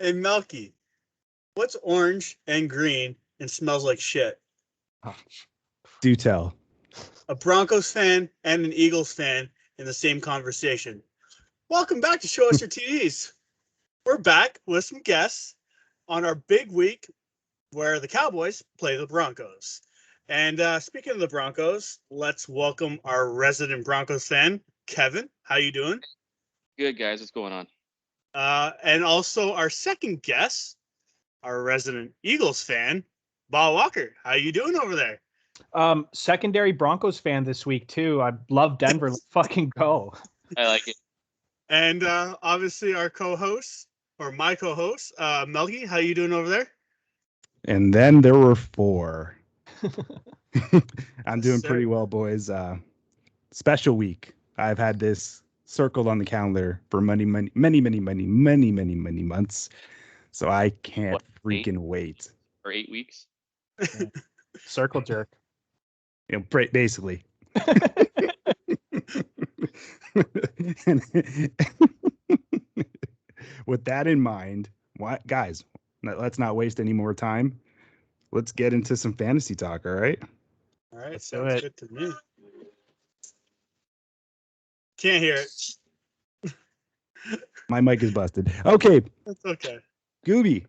Hey, Melky, what's orange and green and smells like shit? Do tell. A Broncos fan and an Eagles fan in the same conversation. Welcome back to Show Us Your TDs. We're back with some guests on our big week where the Cowboys play the Broncos. And speaking of the Broncos, let's welcome our resident Broncos fan, Kevin. How you doing? Good, guys. What's going on? And also our second guest, our resident Eagles fan, Bob Walker. How you doing over there? Secondary Broncos fan this week too. I love Denver. Let's fucking go. I like it. And obviously our co-host, or my co-host, Melky. How you doing over there? And then there were four. I'm doing pretty well, boys. Special week. I've had this circled on the calendar for many months. So I can't freaking wait. For 8 weeks? Yeah. Circle jerk. You know, basically. With that in mind, guys, let's not waste any more time. Let's get into some fantasy talk, all right? All right, sounds good to me. Can't hear it. My mic is busted. Okay. That's okay. Gooby.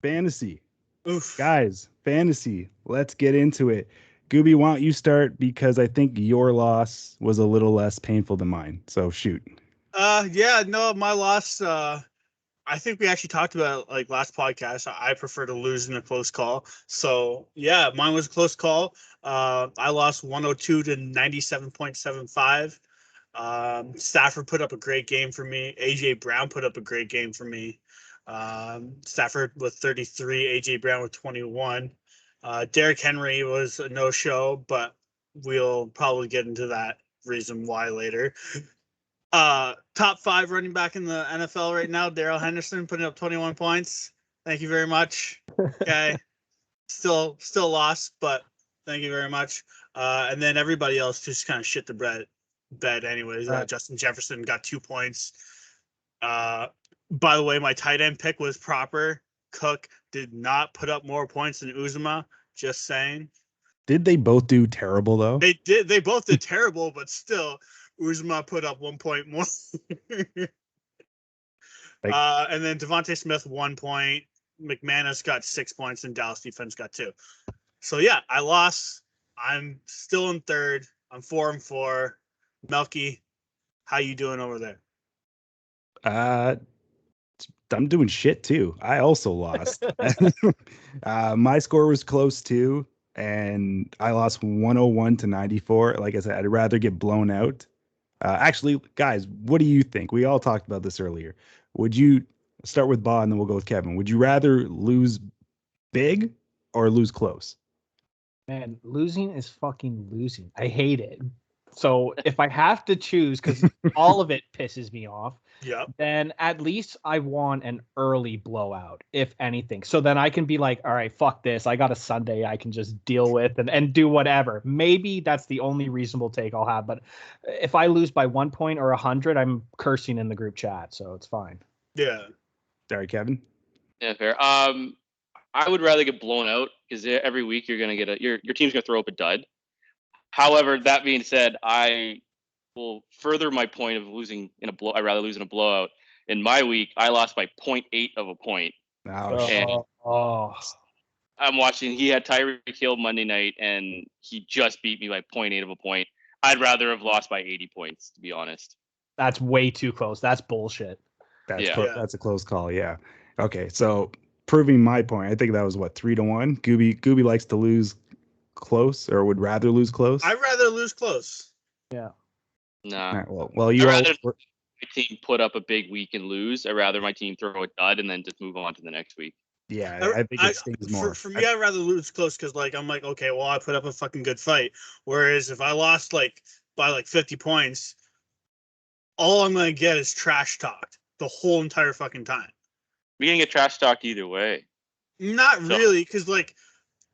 Fantasy. Oof. Guys, fantasy. Let's get into it. Gooby, why don't you start? Because I think your loss was a little less painful than mine. So shoot. My loss, I think we actually talked about it, like last podcast. I prefer to lose in a close call. So yeah, mine was a close call. I lost 102 to 97.75. Stafford put up a great game for me. AJ Brown put up a great game for me. Stafford with 33, AJ Brown with 21. Derrick Henry was a no-show, but we'll probably get into that reason why later. Top 5 running back in the NFL right now, Darrell Henderson putting up 21 points. Thank you very much. Okay. Still lost, but thank you very much. And then everybody else just kind of shit the bed anyways. Justin Jefferson got 2 points. By the way, my tight end pick was proper. Cook did not put up more points than Uzomah. Just saying. Did they both do terrible though? They did. They both did terrible, but still, Uzomah put up 1 point more. And then Devontae Smith 1 point. McManus got 6 points, and Dallas defense got 2. So yeah, I lost. I'm still in third. I'm 4-4. Melky, how you doing over there? I'm doing shit too. I also lost. My score was close too, and I lost 101 to 94. Like I said, I'd rather get blown out. Actually, guys, what do you think? We all talked about this earlier. Would you start with Bob and then we'll go with Kevin? Would you rather lose big or lose close? Man, losing is fucking losing. I hate it. So if I have to choose, because all of it pisses me off, then at least I want an early blowout, if anything. So then I can be like, all right, fuck this. I got a Sunday I can just deal with and do whatever. Maybe that's the only reasonable take I'll have. But if I lose by 1 point or 100, I'm cursing in the group chat. So it's fine. Yeah. Sorry, Kevin. Yeah, fair. I would rather get blown out because every week you're gonna get your team's gonna throw up a dud. However, that being said, I will further my point of losing in a blow. I'd rather lose in a blowout. In my week, I lost by 0.8 of a point. I'm watching. He had Tyreek Hill Monday night, and he just beat me by 0.8 of a point. I'd rather have lost by 80 points, to be honest. That's way too close. That's bullshit. That's a close call. Yeah. Okay. So proving my point, I think that was 3-1. Gooby likes to lose close, or would rather lose close. I'd rather lose close. Yeah. Nah. Right, well, you rather my team put up a big week and lose. I'd rather my team throw a dud and then just move on to the next week. Yeah, I think it stings more. For me, I'd rather lose close because, I'm like, okay, well, I put up a fucking good fight. Whereas if I lost, by 50 points, all I'm going to get is trash talked the whole entire fucking time. We're going to get trash talked either way. Not really, because,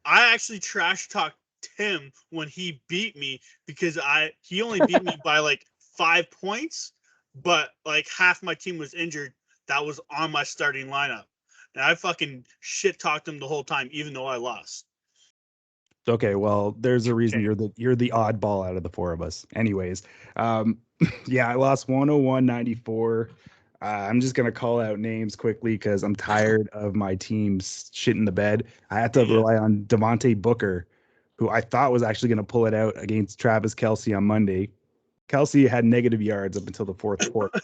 I actually trash talked him when he beat me because he only beat me by 5 points, but half my team was injured that was on my starting lineup. And I fucking shit talked him the whole time, even though I lost. Okay, well, there's a reason you're the oddball out of the four of us. Anyways, yeah, I lost 101-94. I'm just gonna call out names quickly because I'm tired of my team's shit in the bed. I had to rely on Devontae Booker, who I thought was actually gonna pull it out against Travis Kelce on Monday. Kelce had negative yards up until the fourth quarter.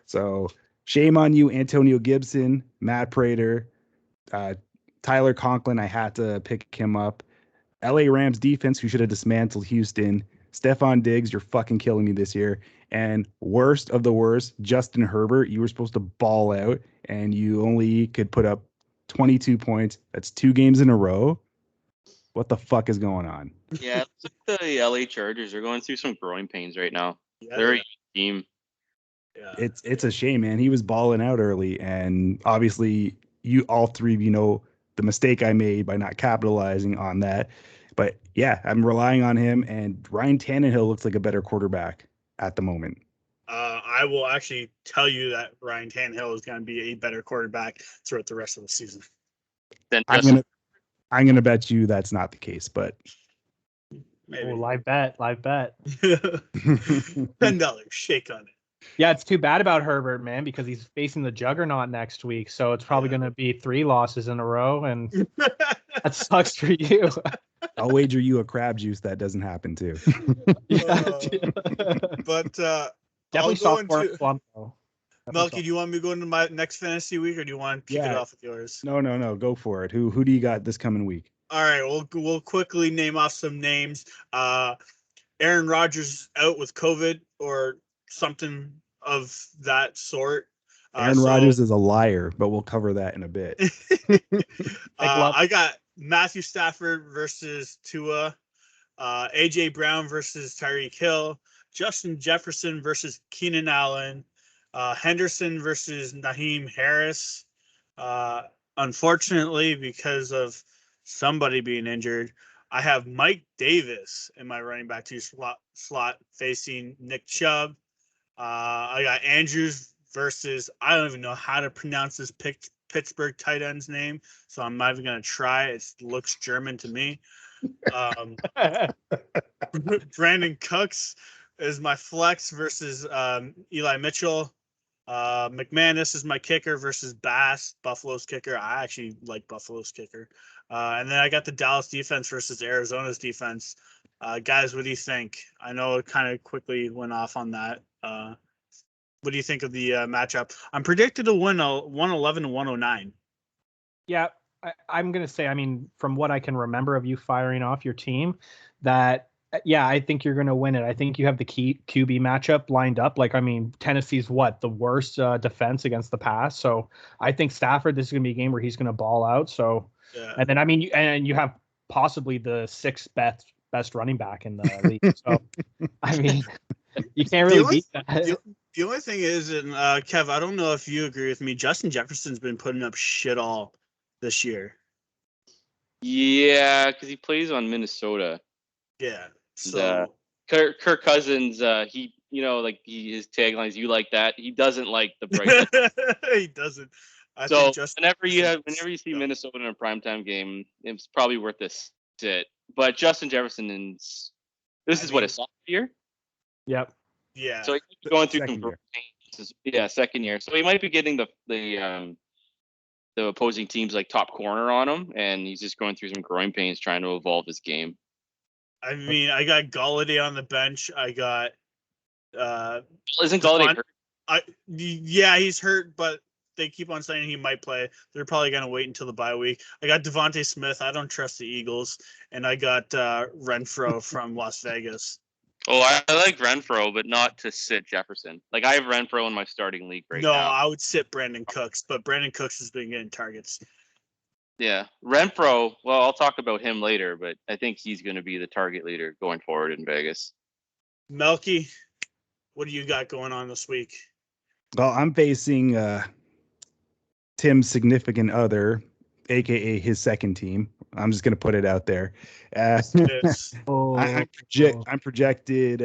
So shame on you, Antonio Gibson, Matt Prater, Tyler Conklin. I had to pick him up. LA Rams defense, who should have dismantled Houston. Stephon Diggs, you're fucking killing me this year. And worst of the worst, Justin Herbert, you were supposed to ball out and you only could put up 22 points. That's 2 games in a row. What the fuck is going on? Yeah, the LA Chargers are going through some growing pains right now. Yeah, they're a team. Yeah. It's a shame, man. He was balling out early, and obviously you all three of you know the mistake I made by not capitalizing on that. But yeah, I'm relying on him, and Ryan Tannehill looks like a better quarterback at the moment. I will actually tell you that Ryan Tannehill is going to be a better quarterback throughout the rest of the season. Then I'm gonna bet you that's not the case, but maybe. Oh, live bet. $10, shake on it. Yeah, it's too bad about Herbert, man, because he's facing the juggernaut next week. So it's probably going to be 3 losses in a row, and that sucks for you. I'll wager you a crab juice that doesn't happen too. But definitely sophomore slump though. Melky, do you want me to go into my next fantasy week, or do you want to kick it off with yours? No, go for it. Who do you got this coming week? All right, we'll quickly name off some names. Aaron Rodgers out with COVID or something of that sort. Aaron Rodgers is a liar, but we'll cover that in a bit. I got Matthew Stafford versus Tua, AJ Brown versus Tyreek Hill, Justin Jefferson versus Keenan Allen, Henderson versus Naheem Harris. Unfortunately, because of somebody being injured, I have Mike Davis in my running back 2 slot facing Nick Chubb. I got Andrews versus, I don't even know how to pronounce this Pittsburgh tight end's name, so I'm not even going to try. It looks German to me. Brandon Cooks is my flex versus Eli Mitchell. McManus is my kicker versus Bass, Buffalo's kicker. I actually like Buffalo's kicker. And then I got the Dallas defense versus Arizona's defense. Guys, what do you think? I know it kind of quickly went off on that. What do you think of the matchup? I'm predicted to win 111-109. Yeah, I'm going to say, I mean, from what I can remember of you firing off your team, that, yeah, I think you're going to win it. I think you have the key QB matchup lined up. Like, I mean, Tennessee's the worst defense against the pass. So I think Stafford, this is going to be a game where he's going to ball out. So, yeah. And then, I mean, you have possibly the 6th best running back in the league. So, I mean, you can't really beat that. The only thing is, and Kev, I don't know if you agree with me, Justin Jefferson's been putting up shit all this year. Yeah, because he plays on Minnesota. Yeah. So Kirk Cousins, his tagline is "You like that." He doesn't like the bright. He doesn't. Whenever you see Minnesota in a primetime game, it's probably worth this sit. But Justin Jefferson is his sophomore year. Yep. Yeah. So he's going through some changes. Yeah, second year. So he might be getting the opposing team's like top corner on him, and he's just going through some growing pains trying to evolve his game. I mean, I got Galladay on the bench. I got isn't Galladay hurt? Yeah, he's hurt, but they keep on saying he might play. They're probably gonna wait until the bye week. I got Devontae Smith. I don't trust the Eagles, and I got Renfro from Las Vegas. Oh, I like Renfro, but not to sit Jefferson. Like, I have Renfro in my starting league right now. No, I would sit Brandon Cooks, but Brandon Cooks has been getting targets. Yeah, Renfro, well, I'll talk about him later, but I think he's going to be the target leader going forward in Vegas. Melky, what do you got going on this week? Well, I'm facing Tim's significant other, a.k.a. his second team. I'm just going to put it out there. I'm projected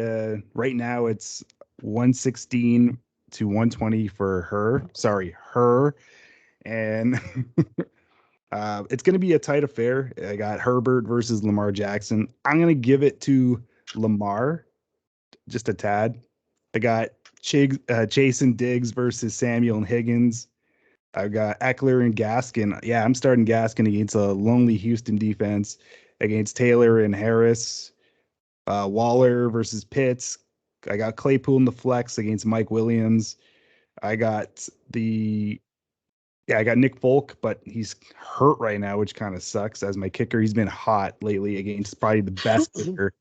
right now it's 116 to 120 for her. Sorry, her. And it's going to be a tight affair. I got Herbert versus Lamar Jackson. I'm going to give it to Lamar, just a tad. I got Jason Diggs versus Samuel and Higgins. I got Eckler and Gaskin. Yeah, I'm starting Gaskin against a lonely Houston defense, against Taylor and Harris. Waller versus Pitts. I got Claypool in the flex against Mike Williams. I got Nick Folk, but he's hurt right now, which kind of sucks. As my kicker, he's been hot lately against probably the best kicker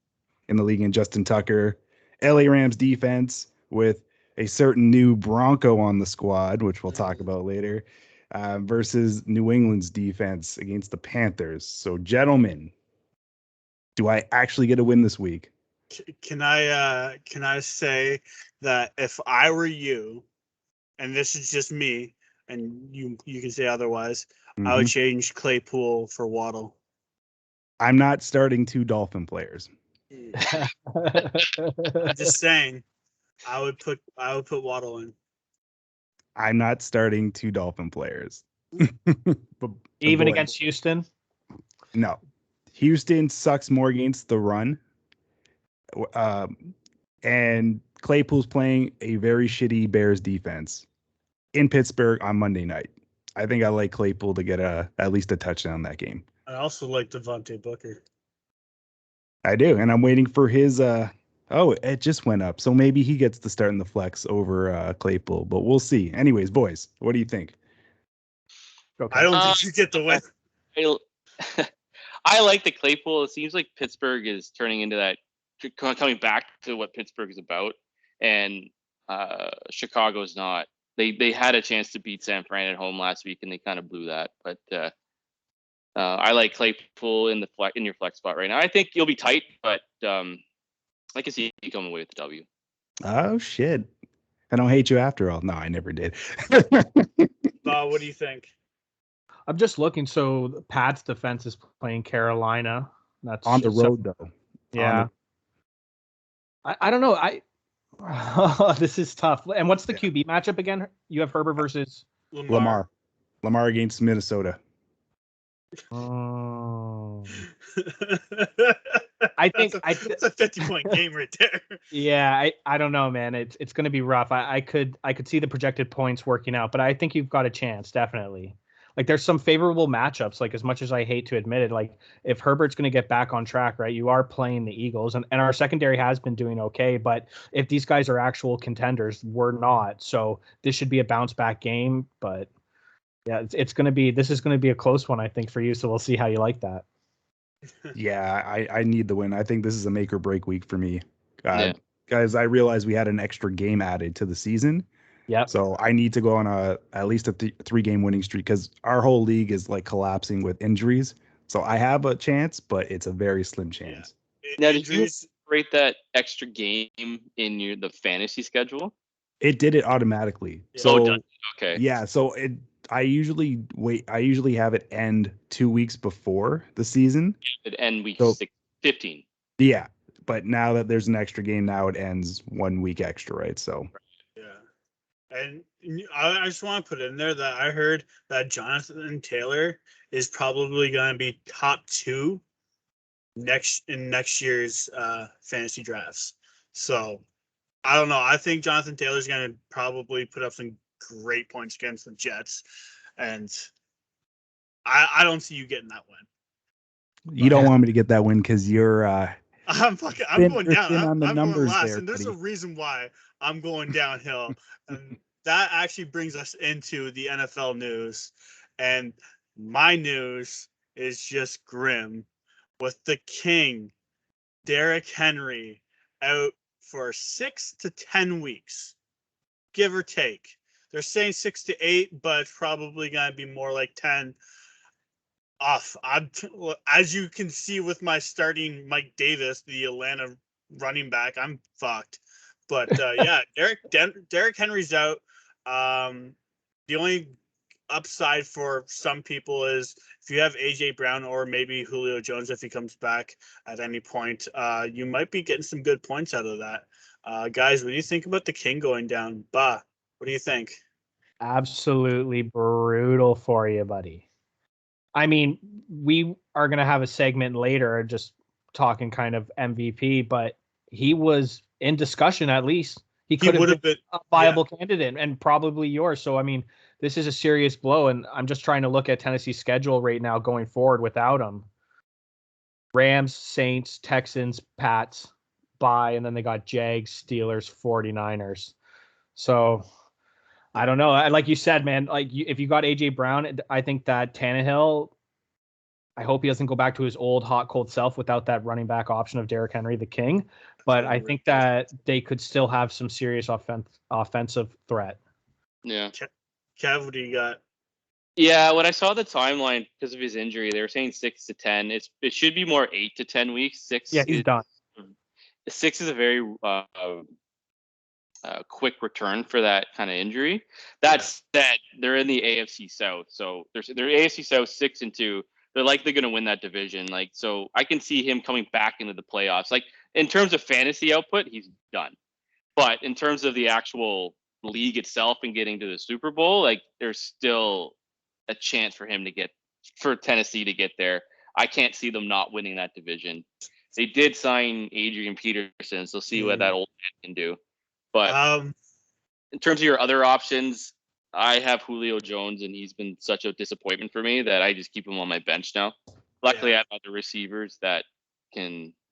in the league in Justin Tucker. LA Rams defense with a certain new Bronco on the squad, which we'll talk about later, versus New England's defense against the Panthers. So, gentlemen, do I actually get a win this week? Can I say that if I were you, and this is just me, and you can say otherwise, I would change Claypool for Waddle. I'm not starting 2 Dolphin players. I'm just saying, I would put Waddle in. I'm not starting 2 Dolphin players. Even against Houston? No. Houston sucks more against the run. And Claypool's playing a very shitty Bears defense in Pittsburgh on Monday night. I think I like Claypool to get at least a touchdown in that game. I also like Devontae Booker. I do, and I'm waiting for his it just went up. So maybe he gets to start in the flex over Claypool, but we'll see. Anyways, boys, what do you think? Okay. I don't think you get the win. I like the Claypool. It seems like Pittsburgh is turning into that, coming back to what Pittsburgh is about, and Chicago's not. They had a chance to beat San Fran at home last week, and they kind of blew that. But I like Claypool in your flex spot right now. I think you'll be tight, but I can see you coming away with the W. Oh shit! I don't hate you after all. No, I never did. What do you think? I'm just looking. So Pat's defense is playing Carolina. That's on the road, though. Yeah. I don't know. This is tough. And what's the QB matchup again? You have Herbert versus Lamar against Minnesota. Oh. I think it's a 50-point game right there. Yeah, I don't know, man. It's going to be rough. I could see the projected points working out, but I think you've got a chance, definitely. Like, there's some favorable matchups. Like, as much as I hate to admit it, like if Herbert's going to get back on track, right? You are playing the Eagles, and our secondary has been doing okay. But if these guys are actual contenders, we're not. So this should be a bounce back game. But yeah, this is going to be a close one, I think, for you. So we'll see how you like that. Yeah, I need the win. I think this is a make or break week for me. Guys, I realize we had an extra game added to the season. Yeah. So I need to go on at least a 3-game winning streak, because our whole league is like collapsing with injuries. So I have a chance, but it's a very slim chance. Yeah. Now, did you rate that extra game in the fantasy schedule? It did it automatically. Yeah. So okay. Yeah. So I usually have it end 2 weeks before the season. It end week 15. Yeah. But now that there's an extra game, now it ends 1 week extra, right? So. Yeah. And I just want to put in there that I heard that Jonathan Taylor is probably going to be top 2 in next year's fantasy drafts. So I don't know. I think Jonathan Taylor's going to probably put up some great points against the Jets, and I don't see you getting that win. You don't want me to get that win because you're. I'm going down. I'm going last, there, and there's a reason why I'm going downhill. And that actually brings us into the NFL news, and my news is just grim, with the King, Derrick Henry, out for 6 to 10 weeks, give or take. They're saying 6 to 8, but it's probably going to be more like 10. As you can see with my starting Mike Davis, the Atlanta running back, I'm fucked. But yeah, Derrick Henry's out. The only upside for some people is if you have AJ Brown or maybe Julio Jones, if he comes back at any point, you might be getting some good points out of that. Guys, what do you think about the King going down? Bah. What do you think? Absolutely brutal for you, buddy. I mean, we are going to have a segment later just talking kind of MVP, but he was in discussion at least. He could have been a viable candidate and probably yours. So, I mean, this is a serious blow, and I'm just trying to look at Tennessee's schedule right now going forward without him. Rams, Saints, Texans, Pats, bye, and then they got Jags, Steelers, 49ers. So I don't know. Like you said, man, like if you got AJ Brown, I think that Tannehill, I hope he doesn't go back to his old hot cold self without that running back option of Derrick Henry, the king. But I think that they could still have some serious offensive threat. Yeah. Kev, what do you got? Yeah, when I saw the timeline because of his injury, they were saying 6 to 10. It should be more 8 to 10 weeks. He's done. 6 is a very quick return for that kind of injury. That said, they're in the AFC South, so they're AFC South 6-2. They're likely going to win that division. Like, so I can see him coming back into the playoffs. Like, in terms of fantasy output, he's done. But in terms of the actual league itself and getting to the Super Bowl, like, there's still a chance for Tennessee to get there. I can't see them not winning that division. They did sign Adrian Peterson, so see what that old man can do. But in terms of your other options, I have Julio Jones, and he's been such a disappointment for me that I just keep him on my bench now. Luckily, I have other receivers that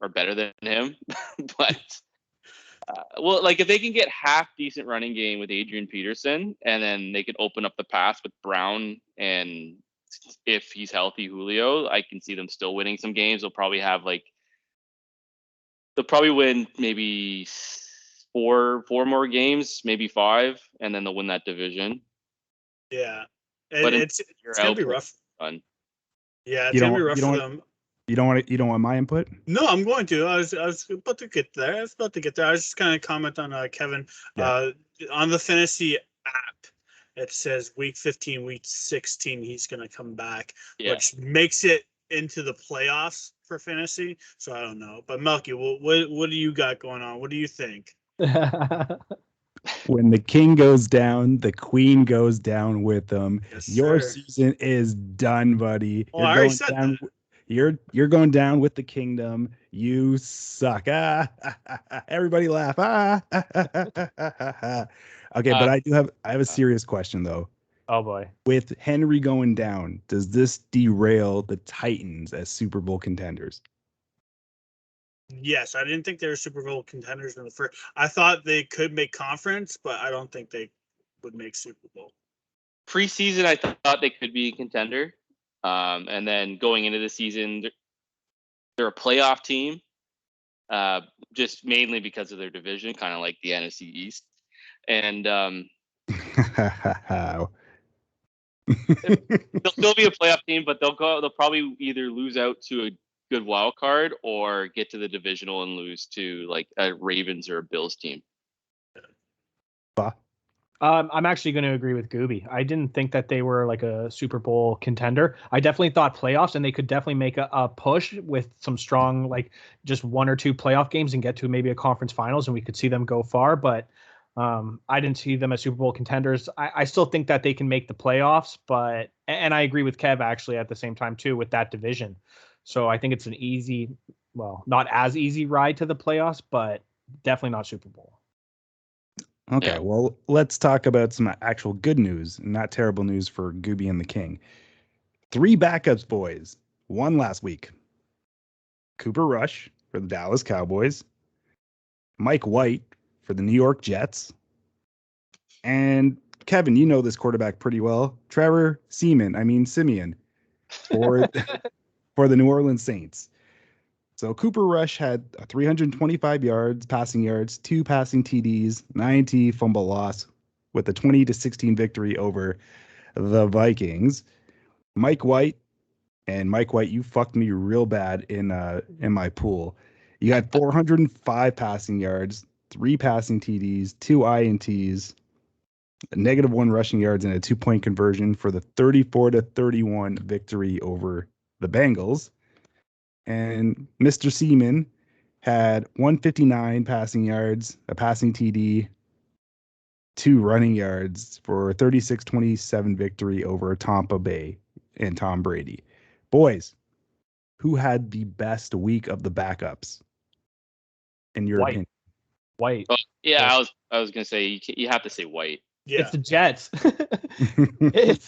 are better than him. But well, like if they can get half decent running game with Adrian Peterson, and then they can open up the pass with Brown, and if he's healthy, Julio, I can see them still winning some games. They'll probably win maybe four more games, maybe 5, and then they'll win that division. Yeah, but it's gonna be rough. Fun. Yeah, it's gonna be rough for them. You don't want my input? No, I'm going to. I was about to get there. I was just kind of comment on Kevin. Yeah. On the fantasy app, it says week 15, week 16, he's going to come back, which makes it into the playoffs for fantasy. So I don't know. But Melky, what do you got going on? What do you think? When the king goes down, the queen goes down with them. Yes, your season is done, buddy. Oh, I already said that. You're going down with the kingdom. You suck. Everybody laugh. Okay, but I have a serious question though. Oh boy. With Henry going down, does this derail the Titans as Super Bowl contenders? Yes, I didn't think they were Super Bowl contenders in the first. I thought they could make conference, but I don't think they would make Super Bowl. Preseason, I thought they could be a contender. And then going into the season, they're a playoff team, just mainly because of their division, kind of like the NFC East. And they'll still be a playoff team, but they'll probably either lose out to a good wild card or get to the divisional and lose to like a Ravens or a Bills team. I'm actually going to agree with Gooby. I didn't think that they were like a Super Bowl contender. I definitely thought playoffs, and they could definitely make a push with some strong, like just 1 or 2 playoff games and get to maybe a conference finals, and we could see them go far. But I didn't see them as Super Bowl contenders. I still think that they can make the playoffs, and I agree with Kev actually at the same time too with that division. So I think it's an easy, well, not as easy ride to the playoffs, but definitely not Super Bowl. Okay, well, let's talk about some actual good news, not terrible news for Gooby and the King. 3 backups, boys. 1 last week. Cooper Rush for the Dallas Cowboys. Mike White for the New York Jets. And Kevin, you know this quarterback pretty well. Trevor Siemian for the New Orleans Saints. So Cooper Rush had 325 passing yards, 2 passing TDs, 90 fumble loss with a 20-16 victory over the Vikings. Mike White, you fucked me real bad in my pool. You had 405 passing yards, 3 passing TDs, 2 INTs, -1 rushing yards, and a 2-point conversion for the 34-31 victory over the Bengals. And Mr. Seaman had 159 passing yards, a passing TD, 2 running yards for a 36-27 victory over Tampa Bay and Tom Brady. Boys, who had the best week of the backups, in your opinion? White. Oh, yeah, I was gonna say you have to say White. Yeah. It's the Jets. It's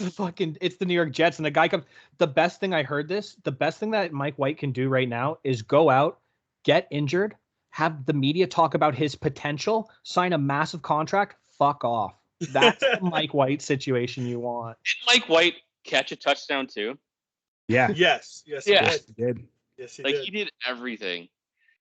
the New York Jets, and the guy comes. The best thing that Mike White can do right now is go out, get injured, have the media talk about his potential, sign a massive contract, fuck off. That's the Mike White situation you want. Did Mike White catch a touchdown too? Yeah. Yes. Yeah. He did. Yes, he Like did. he did everything.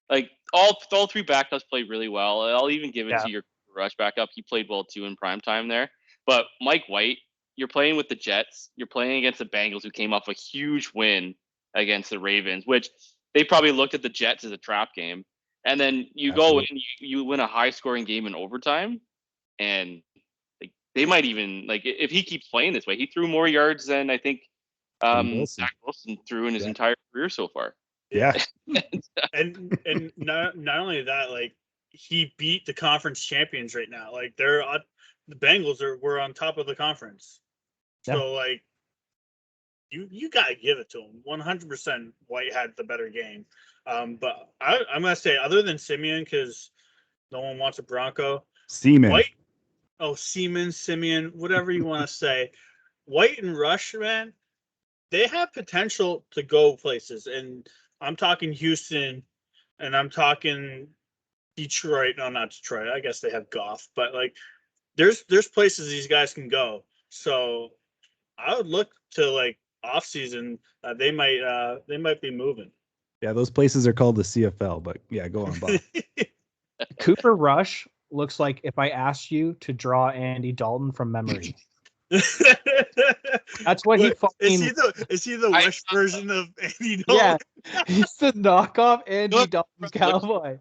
Like all 3 backups played really well. I'll even give it to your rush backup. He played well too in prime time there. But Mike White, you're playing with the Jets. You're playing against the Bengals, who came off a huge win against the Ravens, which they probably looked at the Jets as a trap game. And then you go and you win a high-scoring game in overtime, and like they might even like if he keeps playing this way, he threw more yards than I think Zach Wilson threw in his entire career so far. Yeah. and not only that, like he beat the conference champions right now. Like they're the Bengals were on top of the conference. So like you gotta give it to him. 100% White had the better game. But I'm gonna say other than Simeon, because no one wants a Bronco. Seaman. White. Oh, Simeon, whatever you want to say. White and Rush, man, they have potential to go places. And I'm talking Houston, and I'm talking Detroit. No, not Detroit. I guess they have Goff, but like, there's places these guys can go. So I would look to like off season. They might be moving. Yeah, those places are called the CFL. But yeah, go on, Bob. Cooper Rush looks like if I asked you to draw Andy Dalton from memory. That's what he fucking is he the Rush version of Andy Dalton? Yeah, he's the knockoff Andy Dalton Cowboy.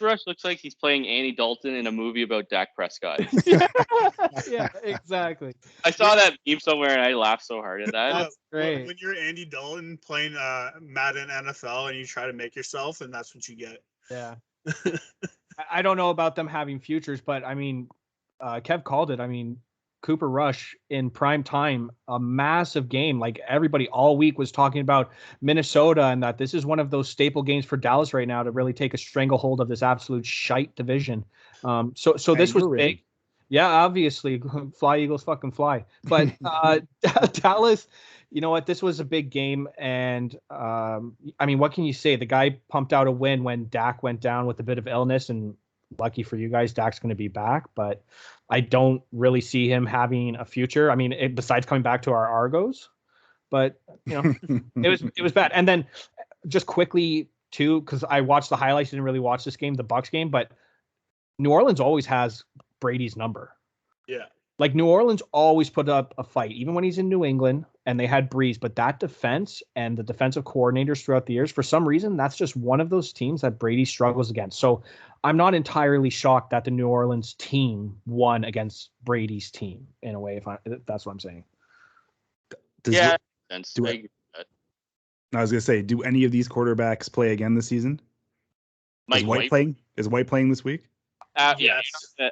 Rush looks like he's playing Andy Dalton in a movie about Dak Prescott. Yeah, exactly. I saw that meme somewhere and I laughed so hard at that. That's great. When you're Andy Dalton playing Madden NFL and you try to make yourself, and that's what you get. Yeah. I don't know about them having futures, but I mean, Kev called it. I mean, Cooper Rush in prime time, a massive game. Like everybody all week was talking about Minnesota and that this is one of those staple games for Dallas right now to really take a stranglehold of this absolute shite division. So this was big. Yeah, obviously, fly Eagles fucking fly. But Dallas, you know what? This was a big game, and I mean, what can you say? The guy pumped out a win when Dak went down with a bit of illness, and lucky for you guys, Dak's going to be back. But I don't really see him having a future. I mean, besides coming back to our Argos, but you know, it was bad. And then just quickly too, because I watched the highlights, didn't really watch this game, the Bucs game, but New Orleans always has Brady's number. Yeah. Like New Orleans always put up a fight, even when he's in New England and they had Breeze. But that defense and the defensive coordinators throughout the years, for some reason, that's just one of those teams that Brady struggles against. So I'm not entirely shocked that the New Orleans team won against Brady's team in a way. That's what I'm saying. I was gonna say, do any of these quarterbacks play again this season? Is White playing? Is White playing this week? Yes.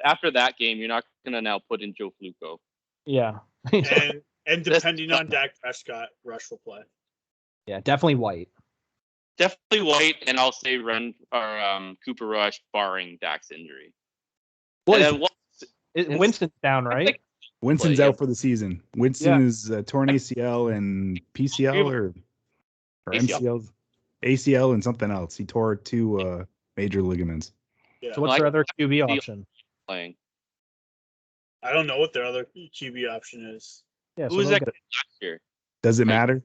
After that game, you're not going to now put in Joe Flacco. Yeah. and depending on Dak Prescott, Rush will play. Yeah, definitely White. Definitely White, and I'll say Cooper Rush, barring Dak's injury. Well, Winston's down, right? Winston's out for the season. Winston is torn ACL and PCL or MCL, ACL and something else. He tore 2 major ligaments. Yeah. So what's their other QB option? Playing. I don't know what their other QB option is. Yeah, who was that last year? Does it matter?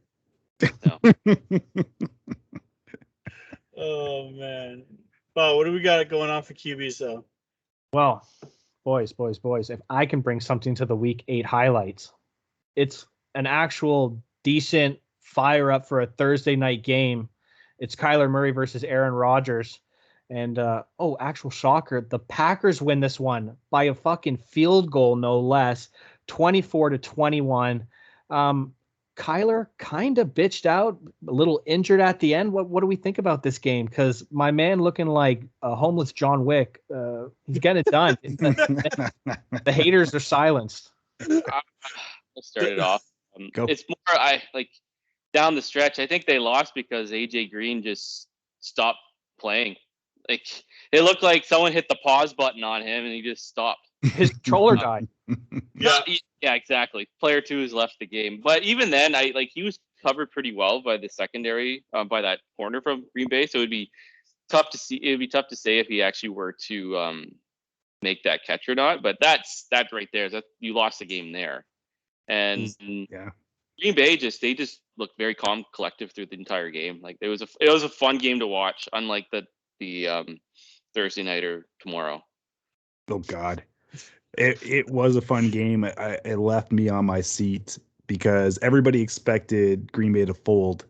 No. Oh man. Well, what do we got going on for QBs though? Well, boys, if I can bring something to the week 8 highlights, it's an actual decent fire up for a Thursday night game. It's Kyler Murray versus Aaron Rodgers. And, actual shocker, the Packers win this one by a fucking field goal, no less, 24-21. Kyler kind of bitched out, a little injured at the end. What do we think about this game? Because my man looking like a homeless John Wick, he's getting it done. The haters are silenced. I'll start it off. It's more down the stretch. I think they lost because AJ Green just stopped playing. Like it looked like someone hit the pause button on him and he just stopped. His controller died. Yeah, exactly. Player 2 has left the game, but even then, he was covered pretty well by the secondary, by that corner from Green Bay. So it'd be tough to see. It'd be tough to say if he actually were to make that catch or not. But that's right there. You lost the game there, and Green Bay they just looked very calm, collective through the entire game. Like it was a fun game to watch, unlike the Thursday night or tomorrow. Oh God. It was a fun game. It left me on my seat because everybody expected Green Bay to fold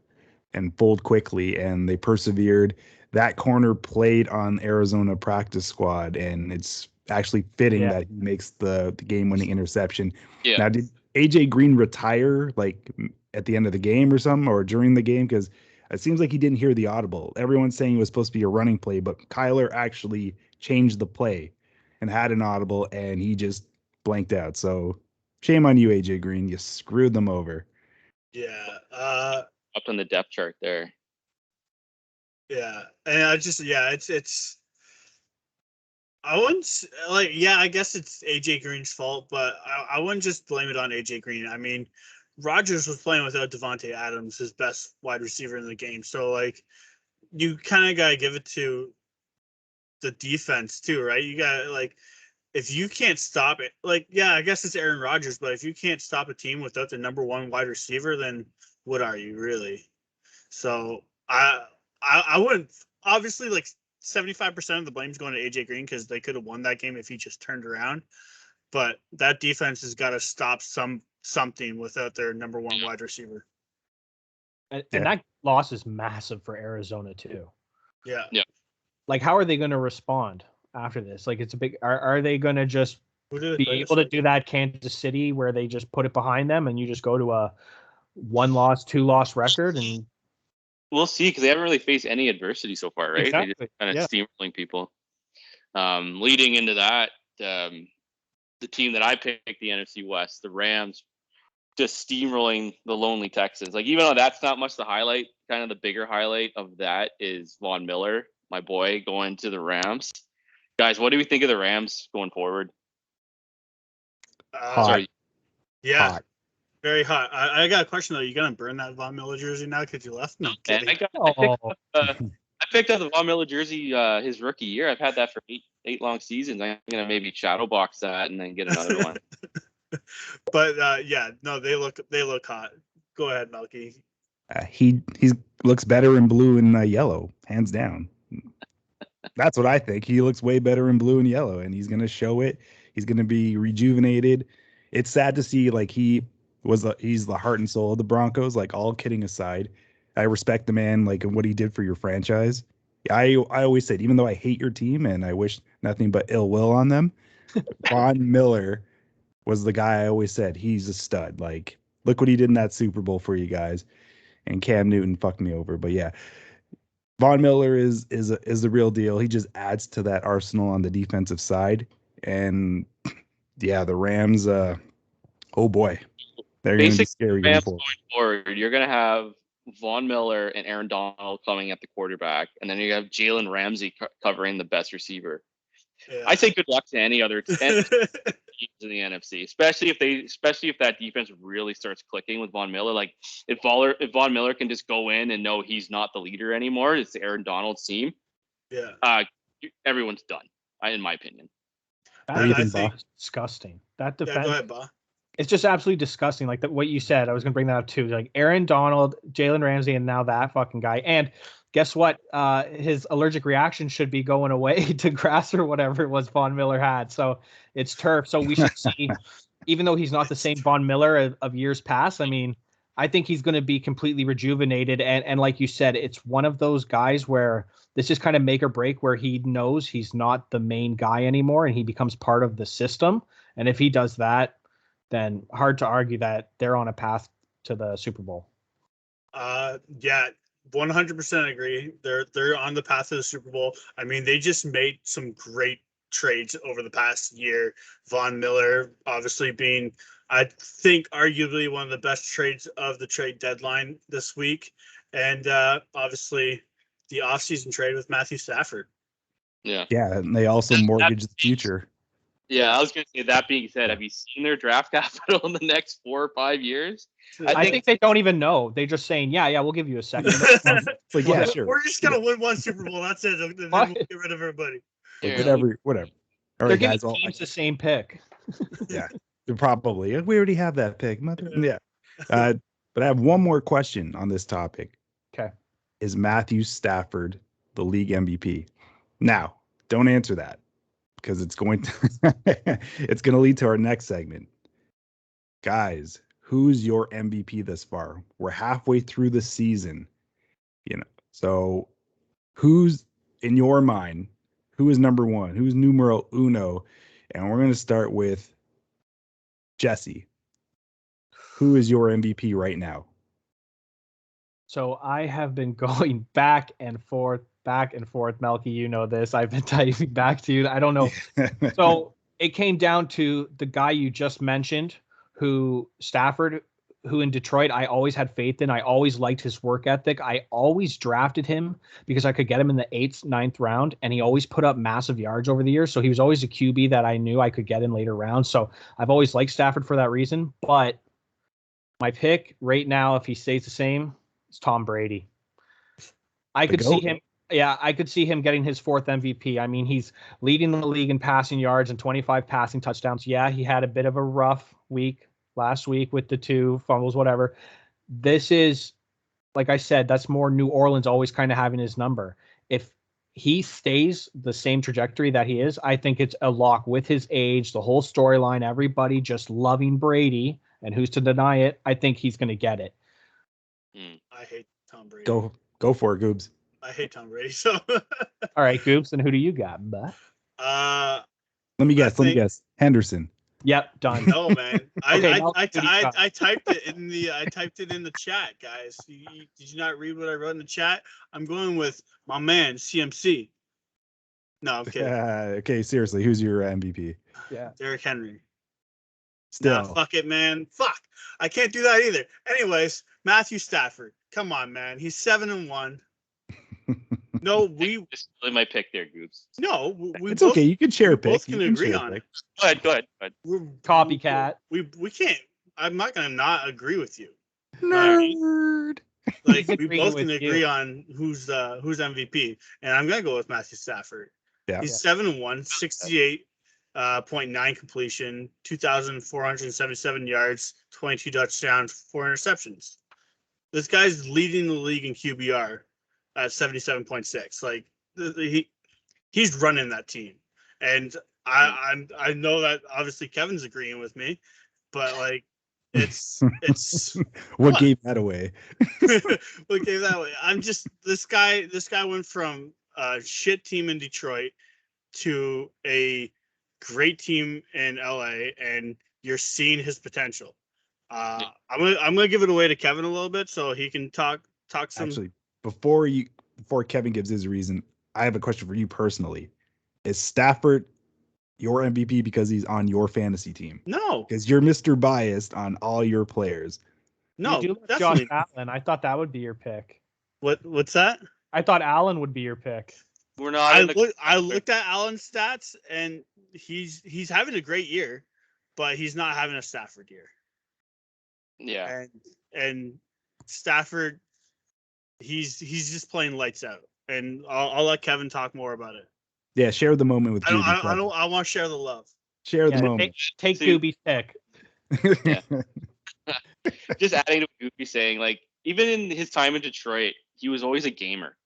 quickly, and they persevered. That corner played on Arizona practice squad, and it's actually fitting that he makes the game-winning interception. Yeah. Now, did AJ Green retire like at the end of the game or something, or during the game? Because it seems like he didn't hear the audible. Everyone's saying it was supposed to be a running play, but Kyler actually changed the play and had an audible, and he just blanked out. So shame on you, AJ Green. You screwed them over. Yeah. Up on the depth chart there. Yeah. And it's I wouldn't I guess it's AJ Green's fault, but I wouldn't just blame it on AJ Green. I mean, Rodgers was playing without Devontae Adams, his best wide receiver in the game. So you kind of got to give it to the defense too, right? You got if you can't stop it, I guess it's Aaron Rodgers, but if you can't stop a team without the number one wide receiver, then what are you really? So I wouldn't, obviously 75% of the blame's going to AJ Green because they could have won that game if he just turned around. But that defense has got to stop something without their number one wide receiver. And that loss is massive for Arizona too. Yeah. Yeah. How are they going to respond after this? It's a big. Are they going to just be able to do that Kansas City where they just put it behind them and you just go to a 1-loss, 2-loss record? And we'll see, because they haven't really faced any adversity so far, right? Exactly. They just kind of steamrolling people. Leading into that, the team that I picked, the NFC West, the Rams, just steamrolling the lonely Texans. Even though that's not much the highlight, kind of the bigger highlight of that is Von Miller, my boy, going to the Rams. Guys, what do we think of the Rams going forward? Hot. Yeah. Hot. Very hot. I got a question though. You gonna burn that Von Miller jersey now because you left? No, kidding. I picked up the Von Miller jersey his rookie year. I've had that for eight long seasons. I'm gonna maybe shadow box that and then get another one. But they look hot. Go ahead, Melky. He looks better in blue and yellow, hands down. That's what I think. He looks way better in blue and yellow, and he's gonna show it. He's gonna be rejuvenated. It's sad to see he's the heart and soul of the Broncos. All kidding aside, I respect the man and what he did for your franchise. I always said, even though I hate your team and I wish nothing but ill will on them, Von Miller was the guy I always said he's a stud. Look what he did in that Super Bowl for you guys. And Cam Newton fucked me over. But yeah, Von Miller is the real deal. He just adds to that arsenal on the defensive side. And yeah, the Rams, oh boy, they're going to be scary going forward. You're going to have Von Miller and Aaron Donald coming at the quarterback, and then you have Jalen Ramsey covering the best receiver. Yeah. I say good luck to any other teams in the NFC, especially if that defense really starts clicking with Von Miller. If Von Miller can just go in and know he's not the leader anymore, it's Aaron Donald's team. Yeah. Everyone's done, in my opinion. That's disgusting. That defense. Go ahead, Ba. It's just absolutely disgusting. What you said, I was going to bring that up too. Aaron Donald, Jalen Ramsey, and now that fucking guy. And guess what? His allergic reaction should be going away to grass or whatever it was Von Miller had. So it's turf. So we should see, even though he's not the same Von Miller of years past, I think he's going to be completely rejuvenated. And like you said, it's one of those guys where this is kind of make or break, where he knows he's not the main guy anymore and he becomes part of the system. And if he does that, then hard to argue that they're on a path to the Super Bowl. Yeah, 100% agree. They're on the path to the Super Bowl. I mean, they just made some great trades over the past year. Von Miller, obviously being, I think, arguably one of the best trades of the trade deadline this week, and obviously the offseason trade with Matthew Stafford. Yeah. Yeah, and they also mortgaged the future. Yeah, I was going to say, that being said, have you seen their draft capital in the next 4 or 5 years? I think they don't even know. They're just saying, yeah, we'll give you a second. It's like, yeah, sure. We're just going to win one Super Bowl. That's it. Then we'll get rid of everybody. Like, whatever. All They're right, guys. giving teams the same pick. Yeah, probably. We already have that pick. Yeah. But I have one more question on this topic. Okay. Is Matthew Stafford the league MVP? Now, don't answer that because it's going to lead to our next segment. Guys, who's your MVP thus far? We're halfway through the season. So who's in your mind? Who is number one? Who's numero uno? And we're going to start with Jesse. Who is your MVP right now? So I have been going back and forth. Melky, you know this. I've been typing back to you. I don't know. So it came down to the guy you just mentioned, Stafford, who in Detroit I always had faith in. I always liked his work ethic. I always drafted him because I could get him in the 8th, 9th round, and he always put up massive yards over the years. So he was always a QB that I knew I could get in later rounds. So I've always liked Stafford for that reason. But my pick right now, if he stays the same, is Tom Brady. I could see him. Yeah, I could see him getting his 4th MVP. I mean, he's leading the league in passing yards and 25 passing touchdowns. Yeah, he had a bit of a rough week last week with the 2 fumbles, whatever. This is, like I said, that's more New Orleans always kind of having his number. If he stays the same trajectory that he is, I think it's a lock with his age, the whole storyline, everybody just loving Brady, and who's to deny it? I think he's going to get it. I hate Tom Brady. Go for it, Goobs. I hate Tom Brady. So all right, Goobs, and who do you got? Let me guess. Henderson. Yep, done. No, man. Okay, I typed it in the chat, guys. Did you not read what I wrote in the chat? I'm going with my man CMC. No, I'm kidding. Okay, seriously, who's your MVP? Yeah, Derrick Henry. Still, nah, fuck it, man. Fuck, I can't do that either. Anyways, Matthew Stafford. Come on, man. He's 7-1. No, This is really my pick there, Goobs. No, it's okay. You can share a pick. Both can agree on it. Go ahead. Copycat. We can't. I'm not gonna not agree with you. Nerd. Like we both can agree on who's MVP, and I'm gonna go with Matthew Stafford. Yeah, he's 7-1, 68.9 completion, 2,477 yards, 22 touchdowns, 4 interceptions. This guy's leading the league in QBR at 77.6. Like he's running that team, and I know that obviously Kevin's agreeing with me, but like it's what gave that away? What gave that away? I'm just this guy went from a shit team in Detroit to a great team in LA, and you're seeing his potential. I'm gonna give it away to Kevin a little bit so he can talk some. Actually, before Kevin gives his reason, I have a question for you personally. Is Stafford your MVP because he's on your fantasy team? No, because you're Mr. Biased on all your players. No, you do Josh Allen. I thought that would be your pick. What's that? I thought Allen would be your pick. We're not. I looked at Allen's stats, and he's having a great year, but he's not having a Stafford year. Yeah, and Stafford, he's just playing lights out, and I'll let Kevin talk more about it. Yeah, share the moment with. I want to share the love. Share the moment. Take Gooby's pick. Yeah. Just adding to what Gooby saying, like even in his time in Detroit, he was always a gamer.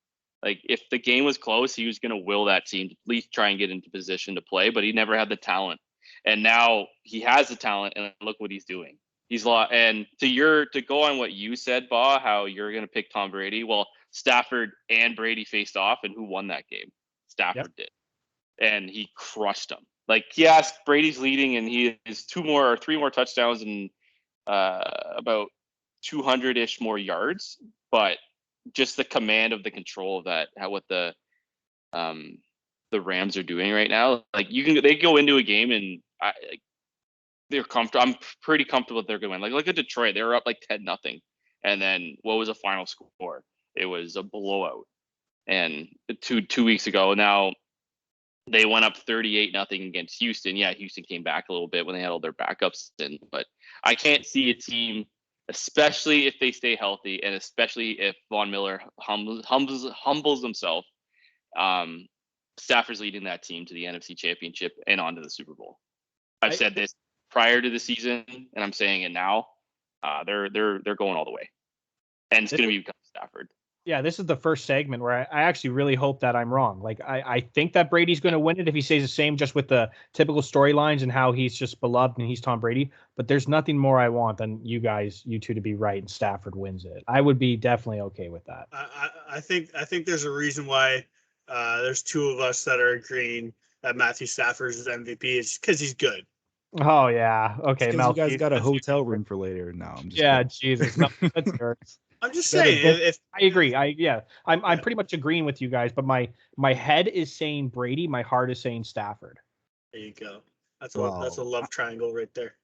Like if the game was close, he was going to will that team to at least try and get into position to play, but he never had the talent. And now he has the talent, and look what he's doing. He's and to go on what you said, Ba, how you're going to pick Tom Brady. Well, Stafford and Brady faced off, and who won that game? Stafford did, and he crushed them. Like yes, Brady's leading, and he has 2 more or 3 more touchdowns and about 200-ish more yards, but just the command of the control of that, what the Rams are doing right now. Like they go into a game and they're comfortable. I'm pretty comfortable that they're going to win. Like look at Detroit, they were up like 10-0, and then what was the final score? It was a blowout. And two weeks ago, now they went up 38-0 against Houston. Yeah, Houston came back a little bit when they had all their backups in, but I can't see a team, especially if they stay healthy, and especially if Von Miller humbles himself. Stafford's leading that team to the NFC Championship and on to the Super Bowl. I've said this prior to the season, and I'm saying it now. They're going all the way, and it's going to be Stafford. Yeah, this is the first segment where I actually really hope that I'm wrong. Like, I think that Brady's going to win it if he stays the same, just with the typical storylines and how he's just beloved and he's Tom Brady. But there's nothing more I want than you two to be right and Stafford wins it. I would be definitely okay with that. I think there's a reason why there's two of us that are agreeing that Matthew Stafford is MVP. It's because he's good. Oh, yeah. Okay, Mel. You guys got a hotel room for later. No, I'm just kidding. Jesus. No, that's yours. I'm just saying. If I agree, I'm pretty much agreeing with you guys. But my head is saying Brady, my heart is saying Stafford. There you go. That's a love triangle right there.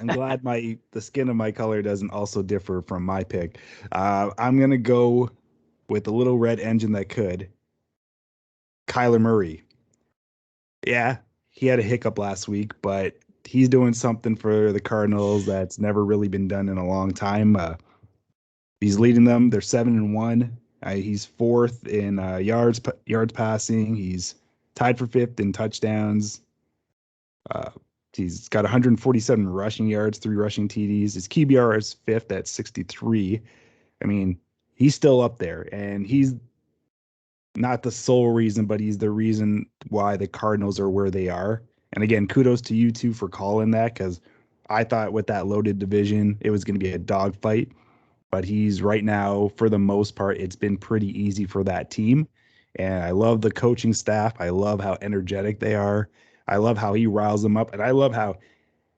I'm glad the skin of my color doesn't also differ from my pick. I'm gonna go with the little red engine that could. Kyler Murray. Yeah, he had a hiccup last week, but he's doing something for the Cardinals that's never really been done in a long time. He's leading them. They're 7-1. He's fourth in yards passing. He's tied for fifth in touchdowns. He's got 147 rushing yards, 3 rushing TDs. His QBR is fifth at 63. I mean, he's still up there, and he's not the sole reason, but he's the reason why the Cardinals are where they are. And again, kudos to you two for calling that, because I thought with that loaded division, it was going to be a dogfight. But he's right now, for the most part, it's been pretty easy for that team. And I love the coaching staff. I love how energetic they are. I love how he riles them up. And I love how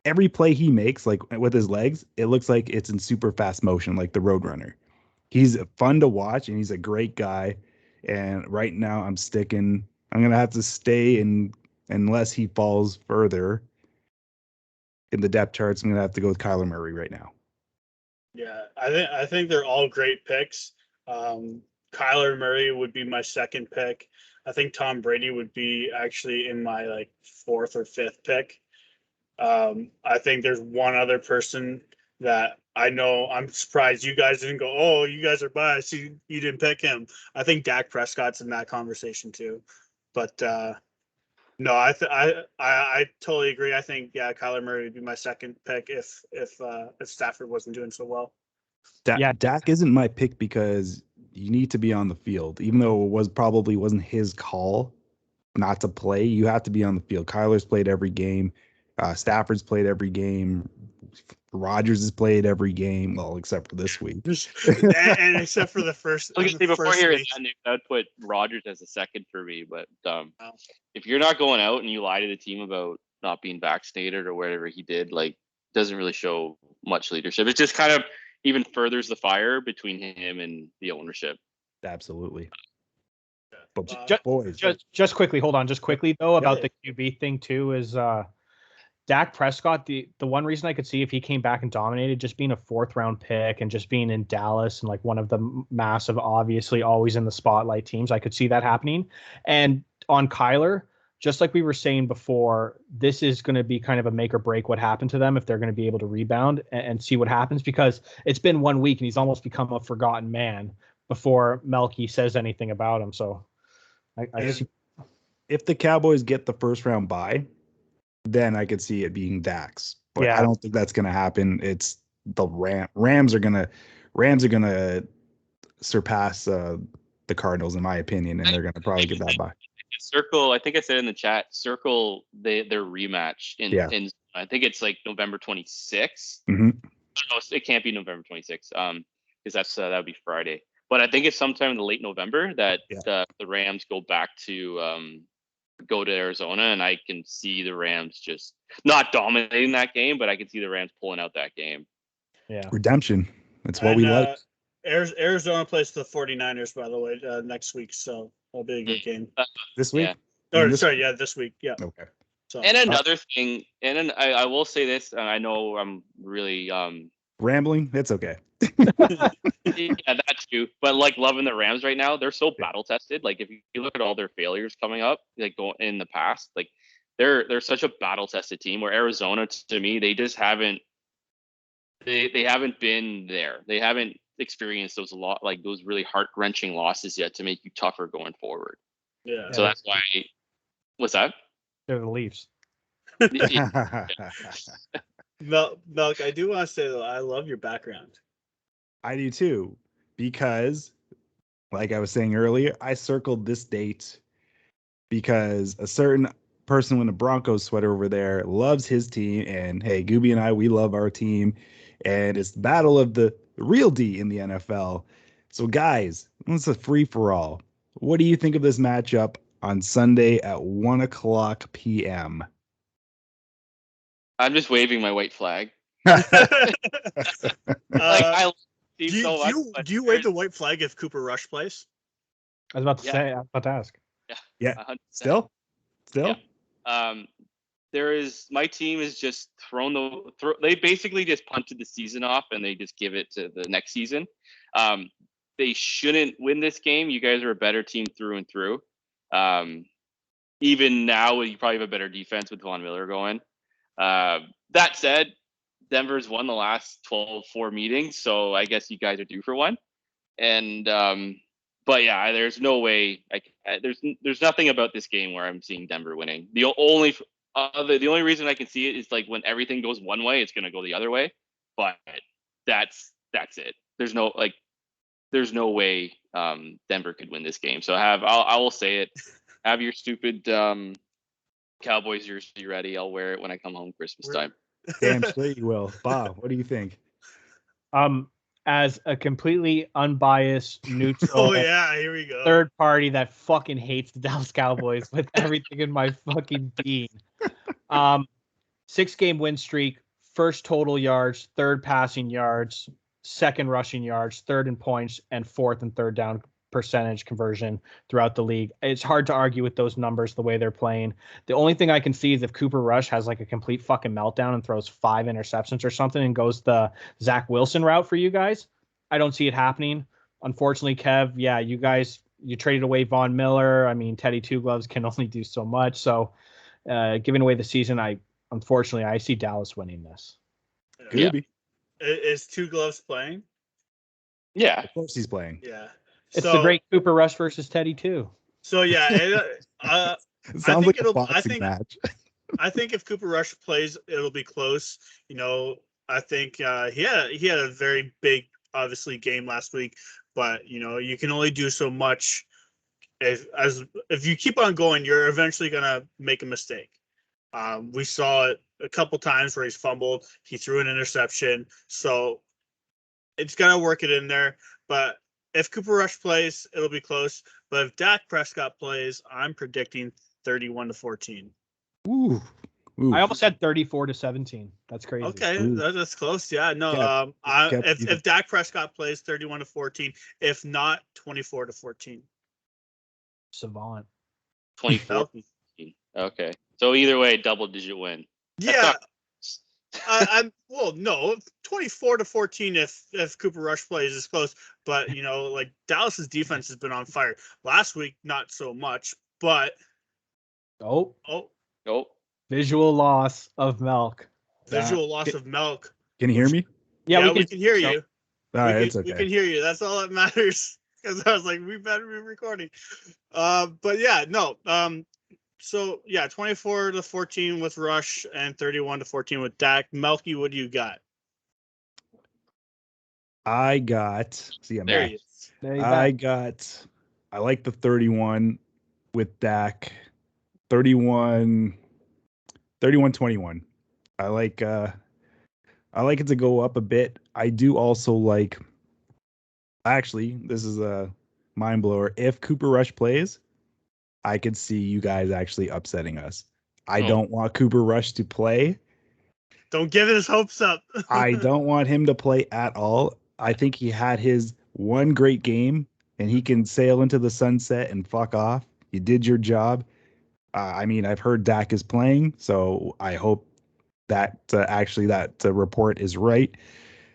every play he makes, like with his legs, it looks like it's in super fast motion, like the Roadrunner. He's fun to watch, and he's a great guy. And right now I'm going to have to stay unless he falls further in the depth charts. I'm going to have to go with Kyler Murray right now. Yeah, I think they're all great picks. Kyler Murray would be my second pick. I think Tom Brady would be actually in my fourth or fifth pick. I think there's one other person that I know. I'm surprised you guys didn't go, oh, you guys are biased. You didn't pick him. I think Dak Prescott's in that conversation too. But no, I totally agree. I think Kyler Murray would be my second pick if Stafford wasn't doing so well. Dak isn't my pick because you need to be on the field, even though it wasn't his call not to play. You have to be on the field. Kyler's played every game. Stafford's played every game. Rodgers has played every game, well, except for this week. and except for the first. Before hearing that news, I would put Rodgers as a second for me. But if you're not going out and you lie to the team about not being vaccinated or whatever he did, doesn't really show much leadership. It just kind of even furthers the fire between him and the ownership. Absolutely. But just quickly, hold on, though, about the QB thing too is Dak Prescott, the one reason I could see if he came back and dominated, just being a 4th round pick and just being in Dallas and one of the massive, obviously always in the spotlight teams, I could see that happening. And on Kyler, just like we were saying before, this is going to be kind of a make or break what happened to them if they're going to be able to rebound and see what happens, because it's been 1 week and he's almost become a forgotten man before Melky says anything about him. So if the Cowboys get the 1st round bye, then I could see it being Dak's. But I don't think that's going to happen. It's the Rams are going to surpass the Cardinals, in my opinion, and they're going to probably get that by. Circle, I think I said in the chat, circle their rematch in I think it's November 26th. Mm-hmm. No, it can't be November 26th because that would be Friday. But I think it's sometime in the late November that the Rams go back to go to Arizona, and I can see the Rams just not dominating that game, but I can see the Rams pulling out that game. Yeah. Redemption. That's what we like. Arizona plays the 49ers, by the way, next week. So that'll be a good game. This week? Yeah. This week. Yeah. Okay. So, and another thing, I will say this, and I know I'm really rambling. It's okay. yeah, that's true. But like loving the Rams right now, they're so battle tested. Like if you look at all their failures coming up, like going in the past, like they're such a battle tested team. Where Arizona, to me, they just haven't. They haven't been there. They haven't experienced those those really heart wrenching losses yet to make you tougher going forward. Yeah. So that's why. What's that? They're the Leafs. Milk, I do want to say though, I love your background. I do too, because like I was saying earlier, I circled this date because a certain person with a Broncos sweater over there loves his team, and hey, Gooby and I, we love our team, and it's the battle of the real D in the NFL. So guys, it's a free for all. What do you think of this matchup on Sunday at 1:00 p.m.? I'm just waving my white flag. Do you wave the white flag if Cooper Rush plays? I was about to ask. Yeah. 100%. Still? Yeah. My team is just they basically just punted the season off and they just give it to the next season. They shouldn't win this game. You guys are a better team through and through. Even now, you probably have a better defense with Von Miller going. That said, Denver's won the last 12-4 meetings, so I guess you guys are due for one. And but yeah, there's no way. There's nothing about this game where I'm seeing Denver winning. The only reason I can see it is like when everything goes one way, it's going to go the other way. But that's it. There's no way Denver could win this game. So I will say it. Have your stupid Cowboys jersey ready. I'll wear it when I come home Christmas time. Damn straight you will. Bob, what do you think? As a completely unbiased, neutral, here we go. third party that fucking hates the Dallas Cowboys with everything in my fucking being. 6-game win streak, first total yards, third passing yards, second rushing yards, third in points, and fourth and third down percentage conversion throughout the league. It's hard to argue with those numbers the way they're playing. The only thing I can see is if Cooper Rush has like a complete fucking meltdown and throws 5 interceptions or something and goes the Zach Wilson route for you guys. I don't see it happening. Unfortunately, Kev, you traded away Von Miller. I mean, Teddy Two Gloves can only do so much. So giving away the season, I see Dallas winning this. Yeah. Is Two Gloves playing? Yeah. Of course he's playing. Yeah. It's the great Cooper Rush versus Teddy Two. So yeah, it sounds like a boxing match. I think if Cooper Rush plays, it'll be close. I think he had a very big, obviously, game last week, but you can only do so much. If you keep on going, you're eventually gonna make a mistake. We saw it a couple times where he's fumbled. He threw an interception, so it's gonna work it in there. But if Cooper Rush plays, it'll be close. But if Dak Prescott plays, I'm predicting 31-14. Ooh. I almost said 34-17. That's crazy. Okay, that's close. Yeah, no. If Dak Prescott plays, 31-14. If not, 24-14. Savant. 24. Okay. So either way, double-digit win. Yeah. I'm 24-14 if Cooper Rush plays is close, but Dallas's defense has been on fire. Last week, not so much, but visual loss of Milk. Of Milk. Can you hear me? Yeah, we can hear you. All right, it's okay. We can hear you. That's all that matters. Because I was like, we better be recording. But yeah, no. So yeah, 24-14 with Rush and 31-14 with Dak. Melky, what do you got? I got. There he is. I like the 31 with Dak. 31-21. I like it to go up a bit. I do also like. Actually, this is a mind blower. If Cooper Rush plays, I could see you guys actually upsetting us. I don't want Cooper Rush to play. Don't give his hopes up. I don't want him to play at all. I think he had his one great game, and he can sail into the sunset and fuck off. You did your job. I mean, I've heard Dak is playing, so I hope that that report is right,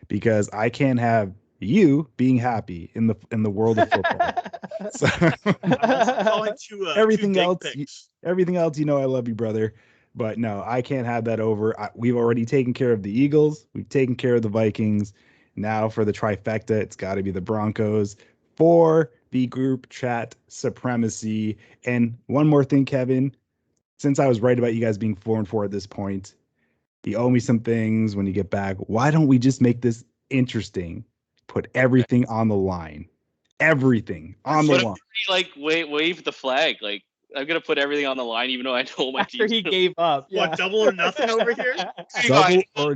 because I can't have you being happy in the world of football. So, everything else, you know, I love you, brother. But no, I can't have that over. We've already taken care of the Eagles. We've taken care of the Vikings. Now for the trifecta, it's got to be the Broncos for the group chat supremacy. And one more thing, Kevin, since I was right about you guys being 4-4 at this point, you owe me some things when you get back. Why don't we just make this interesting? Put everything on the line. Everything on the line. Like wave the flag. Like, I'm gonna put everything on the line, even though I know my team. After he gave up. Yeah. What, double or nothing over here? Double or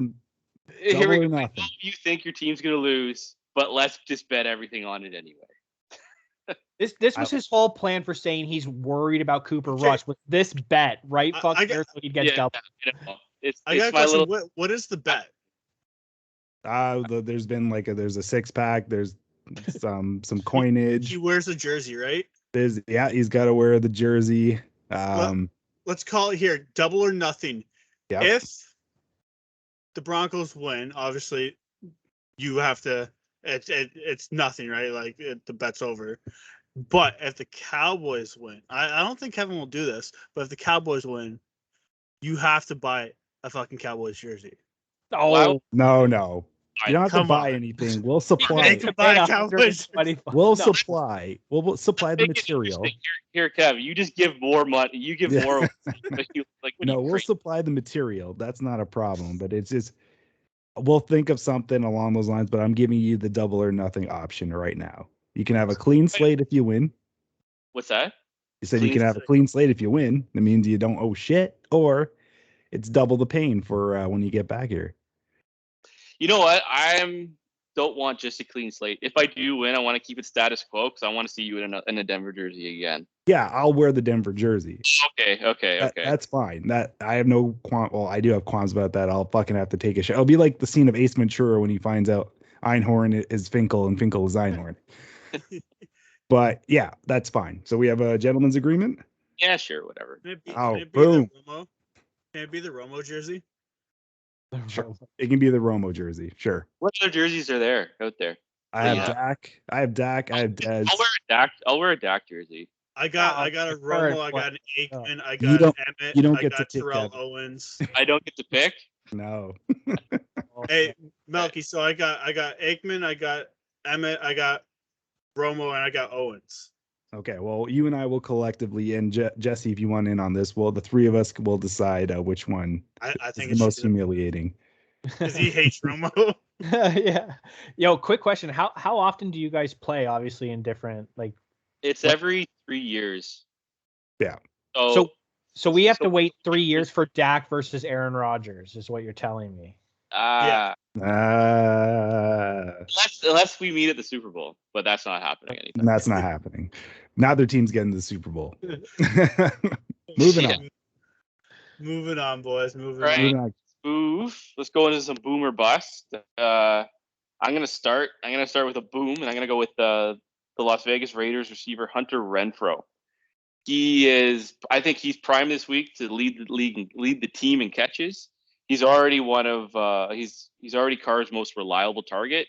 nothing. You think your team's gonna lose, but let's just bet everything on it anyway. This was his whole plan for saying he's worried about Cooper Rush with this bet, right? Fuck there, so he'd get double. I got a question. What is the bet? There's been there's a 6-pack. There's some coinage. He wears the jersey, right? He's got to wear the jersey. Let's call it here double or nothing. Yep. If the Broncos win, obviously you have to. It's nothing, right? Like the bet's over. But if the Cowboys win, I don't think Kevin will do this. But if the Cowboys win, you have to buy a fucking Cowboys jersey. Oh no. You don't have to buy anything. We'll supply. We'll supply. We'll supply the material. Here, Kev, you just give more money. You give more. We'll supply the material. That's not a problem. But it's just, we'll think of something along those lines. But I'm giving you the double or nothing option right now. You can have a clean slate if you win. What's that? You said you can have a clean slate if you win. That means you don't owe shit, or it's double the pain for when you get back here. You know what? Don't want just a clean slate. If I do win, I want to keep it status quo because I want to see you in a Denver jersey again. Yeah, I'll wear the Denver jersey. Okay. That's fine. That I have no I do have qualms about that. I'll fucking have to take a shot. It'll be like the scene of Ace Ventura when he finds out Einhorn is Finkel and Finkel is Einhorn. But yeah, that's fine. So we have a gentleman's agreement? Yeah, sure, whatever. Boom. Can it be the Romo jersey? Sure. It can be the Romo jersey. Sure. What other jerseys are there out there? I have Dak. I have Dez. I'll wear a Dak jersey. I got a Romo. I got an Aikman. I got an Emmett. You don't get to pick Terrell Owens. I don't get to pick. No. Hey, Melky. So I got Aikman. I got Emmett. I got Romo, and I got Owens. Okay, well, you and I will collectively, and Jesse, if you want in on this, the three of us will decide which one I think is the most humiliating. Because he hates Romo. Yeah. Yo, quick question. How often do you guys play, obviously, in different, It's every 3 years. Yeah. So we have to wait 3 years for Dak versus Aaron Rodgers, is what you're telling me. Yeah. Unless we meet at the Super Bowl, but that's not happening anytime. That's not happening. Neither team's getting to the Super Bowl. Moving on, boys. Moving on. Oof. Let's go into some boom or bust. I'm gonna start with a boom, and I'm gonna go with the Las Vegas Raiders receiver Hunter Renfrow. I think he's primed this week to lead the team in catches. He's already he's already Carr's most reliable target.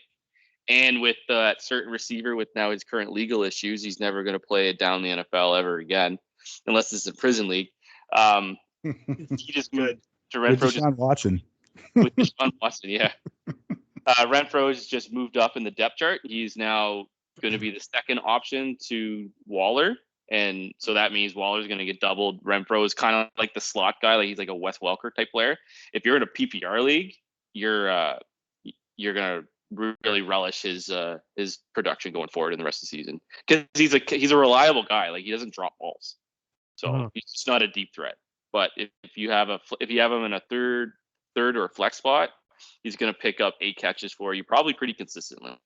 And with that certain receiver with now his current legal issues, he's never going to play it down the NFL ever again, unless it's a prison league. He just moved to Renfrow. With Deshaun Watson. With Deshaun Watson, yeah. Renfrow has just moved up in the depth chart. He's now going to be the second option to Waller. And so that means Waller's going to get doubled. Renfrow is kind of like the slot guy. Like he's like a Wes Welker type player. If you're in a PPR league, you're going to really relish his production going forward in the rest of the season because he's a reliable guy. Like he doesn't drop balls, so he's just not a deep threat. But if you have him in a third or a flex spot, he's going to pick up 8 catches for you, probably pretty consistently,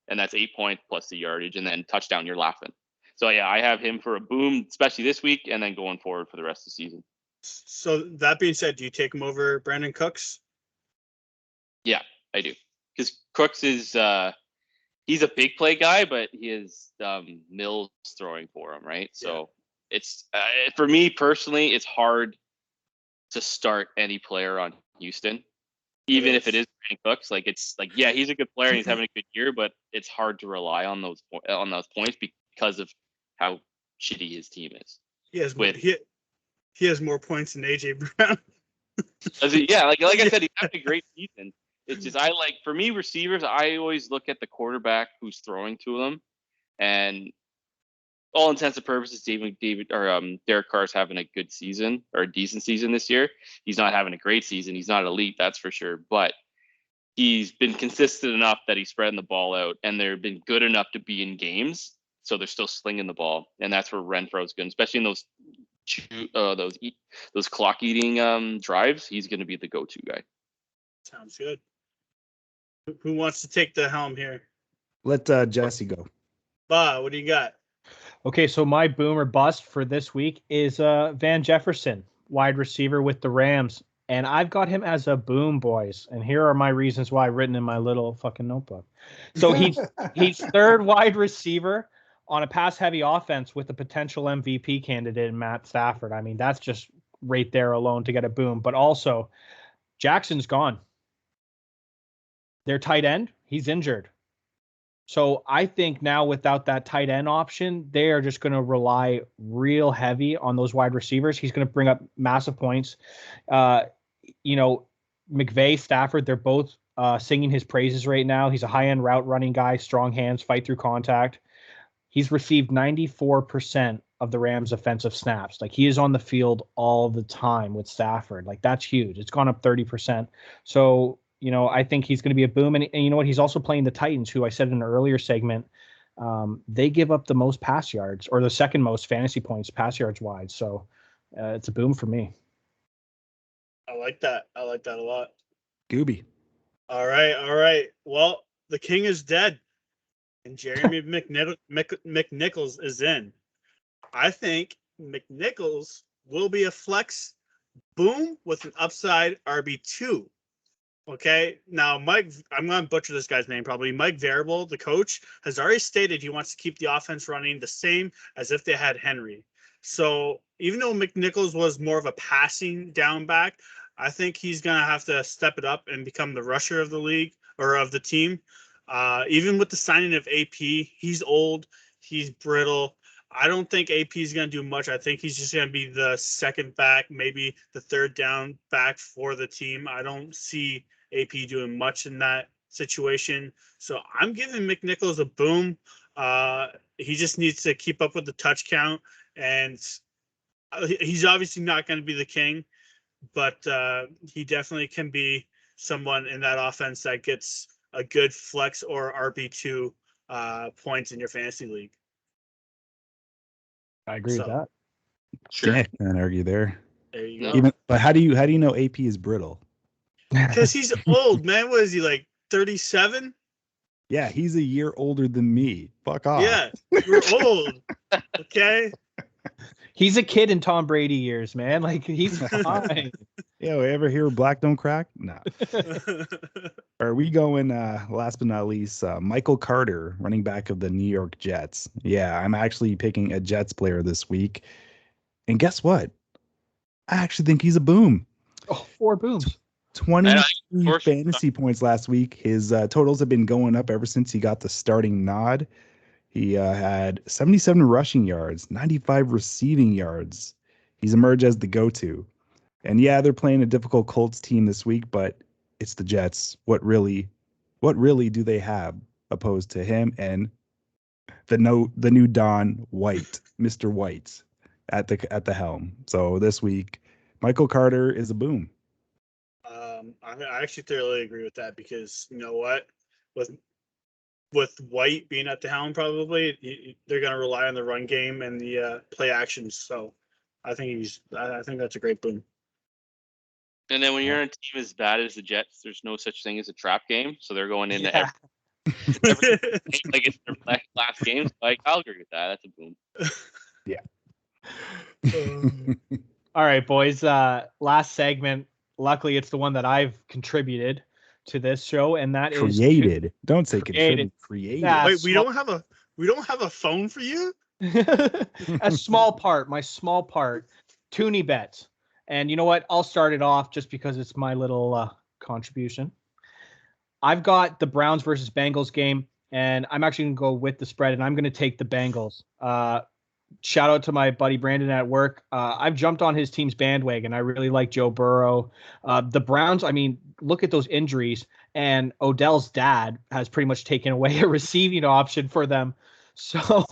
and that's 8 points plus the yardage, and then touchdown. You're laughing. So yeah, I have him for a boom, especially this week, and then going forward for the rest of the season. So that being said, do you take him over Brandon Cooks? Yeah, I do. Because Cooks is he's a big play guy, but he has Mills throwing for him, right? So it's for me personally, it's hard to start any player on Houston, even if it is Brandon Cooks. Like it's like, yeah, he's a good player and he's having a good year, but it's hard to rely on those points because of how shitty his team is. He has more points than AJ Brown. Yeah, like I said, he's having a great season. It's just for me, receivers, I always look at the quarterback who's throwing to them, and all intents and purposes, Derek Carr's having a good season or a decent season this year. He's not having a great season. He's not elite, that's for sure. But he's been consistent enough that he's spreading the ball out, and they've been good enough to be in games. So they're still slinging the ball, and that's where Renfro's good, especially in those clock eating drives. He's going to be the go-to guy. Sounds good. Who wants to take the helm here? Let Jesse go. What do you got? Okay, so my boom or bust for this week is Van Jefferson, wide receiver with the Rams. And I've got him as a boom, boys. And here are my reasons why, written in my little fucking notebook. So he's third wide receiver on a pass-heavy offense with a potential MVP candidate in Matt Stafford. I mean, that's just right there alone to get a boom. But also, Jackson's gone. Their tight end, he's injured. So I think now without that tight end option, they are just going to rely real heavy on those wide receivers. He's going to bring up massive points. McVay, Stafford, they're both singing his praises right now. He's a high-end route running guy, strong hands, fight through contact. He's received 94% of the Rams' offensive snaps. Like, he is on the field all the time with Stafford. Like, that's huge. It's gone up 30%. So, I think he's going to be a boom. And you know what? He's also playing the Titans, who I said in an earlier segment, they give up the most pass yards, or the second most fantasy points pass yards wide. So it's a boom for me. I like that. I like that a lot. Gooby. All right. Well, the king is dead, and Jeremy McNichols is in. I think McNichols will be a flex boom with an upside RB2. Okay, now Mike, I'm going to butcher this guy's name probably. Mike Variable, the coach, has already stated he wants to keep the offense running the same as if they had Henry. So even though McNichols was more of a passing down back, I think he's going to have to step it up and become the rusher of the league or of the team. Even with the signing of AP, he's old, he's brittle. I don't think AP is going to do much. I think he's just going to be the second back, maybe the third down back for the team. I don't see AP doing much in that situation. So I'm giving McNichols a boom. He just needs to keep up with the touch count, and he's obviously not going to be the king, but he definitely can be someone in that offense that gets a good flex or RB2 points in your fantasy league. I agree with that. Sure. Yeah, can't argue there. There you go. But how do you know AP is brittle? Because he's old, man. What is he, like 37? Yeah, he's a year older than me. Fuck off. Yeah, you're old. Okay. He's a kid in Tom Brady years, man. Like, he's fine. Yeah, ever hear black don't crack? No. Are we going, last but not least, Michael Carter, running back of the New York Jets. Yeah, I'm actually picking a Jets player this week. And guess what? I actually think he's a boom. Oh, 4 booms. 23 fantasy points last week. His totals have been going up ever since he got the starting nod. He had 77 rushing yards, 95 receiving yards. He's emerged as the go-to. And yeah, they're playing a difficult Colts team this week, but it's the Jets. What really do they have opposed to him and the new Don White, Mr. White at the helm? So this week, Michael Carter is a boom. I actually thoroughly agree with that, because you know what, with White being at the helm, probably they're going to rely on the run game and the play actions. So I think that's a great boom. And then when you're on a team as bad as the Jets, there's no such thing as a trap game. So they're going into every like it's their last game. Like, I'll agree with that. That's a boom. Yeah. All right, boys. Last segment. Luckily, it's the one that I've contributed to this show, and that is created. Don't say created. Created. Yeah, Wait, we don't have a phone for you? a small part, my small part, Toonie bets. And you know what? I'll start it off just because it's my little contribution. I've got the Browns versus Bengals game, and I'm actually going to go with the spread, and I'm going to take the Bengals. Shout out to my buddy Brandon at work. I've jumped on his team's bandwagon. I really like Joe Burrow. The Browns, I mean, look at those injuries, and Odell's dad has pretty much taken away a receiving option for them. So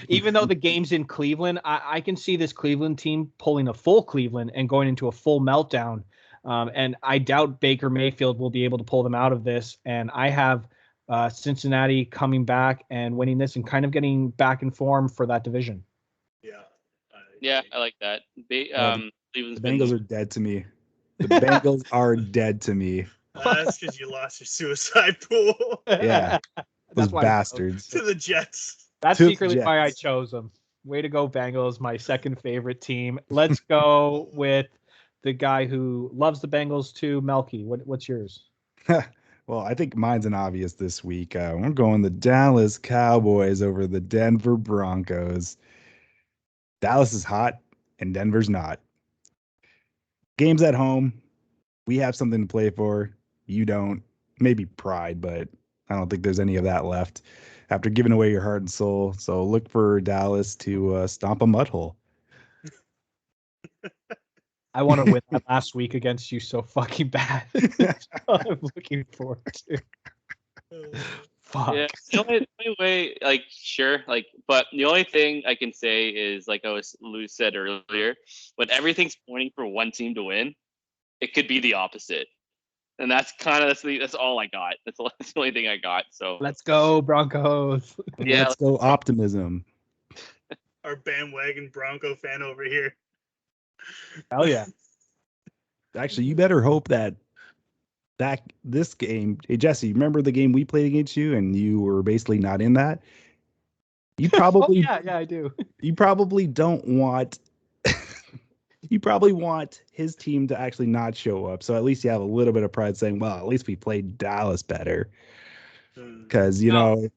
even though the game's in Cleveland, I can see this Cleveland team pulling a full Cleveland and going into a full meltdown. And I doubt Baker Mayfield will be able to pull them out of this. And I have Cincinnati coming back and winning this and kind of getting back in form for that division. Yeah, I like that. The Bengals are dead to me. The Bengals are dead to me. That's because you lost your suicide pool. Yeah, those bastards. To the Jets. That's secretly why I chose them. Way to go, Bengals, my second favorite team. Let's go with the guy who loves the Bengals too, Melky. What's yours? Well, I think mine's an obvious this week. We're going the Dallas Cowboys over the Denver Broncos. Dallas is hot and Denver's not. Game's at home. We have something to play for. You don't. Maybe pride, but I don't think there's any of that left after giving away your heart and soul. So look for Dallas to stomp a mud hole. I want to win that last week against you so fucking bad. I'm looking forward to. Fuck. Yeah, the only way, like, sure, like, but the only thing I can say is, like Lou said earlier, when everything's pointing for one team to win, it could be the opposite. And that's all I got. That's the only thing I got. So let's go, Broncos. Yeah, let's go optimism. Our bandwagon Bronco fan over here. Hell yeah. Actually, you better hope that this game, hey Jesse, remember the game we played against you and you were basically not in that? You probably yeah, I do. You probably don't want you probably want his team to actually not show up. So at least you have a little bit of pride saying, well, at least we played Dallas better. Because, no.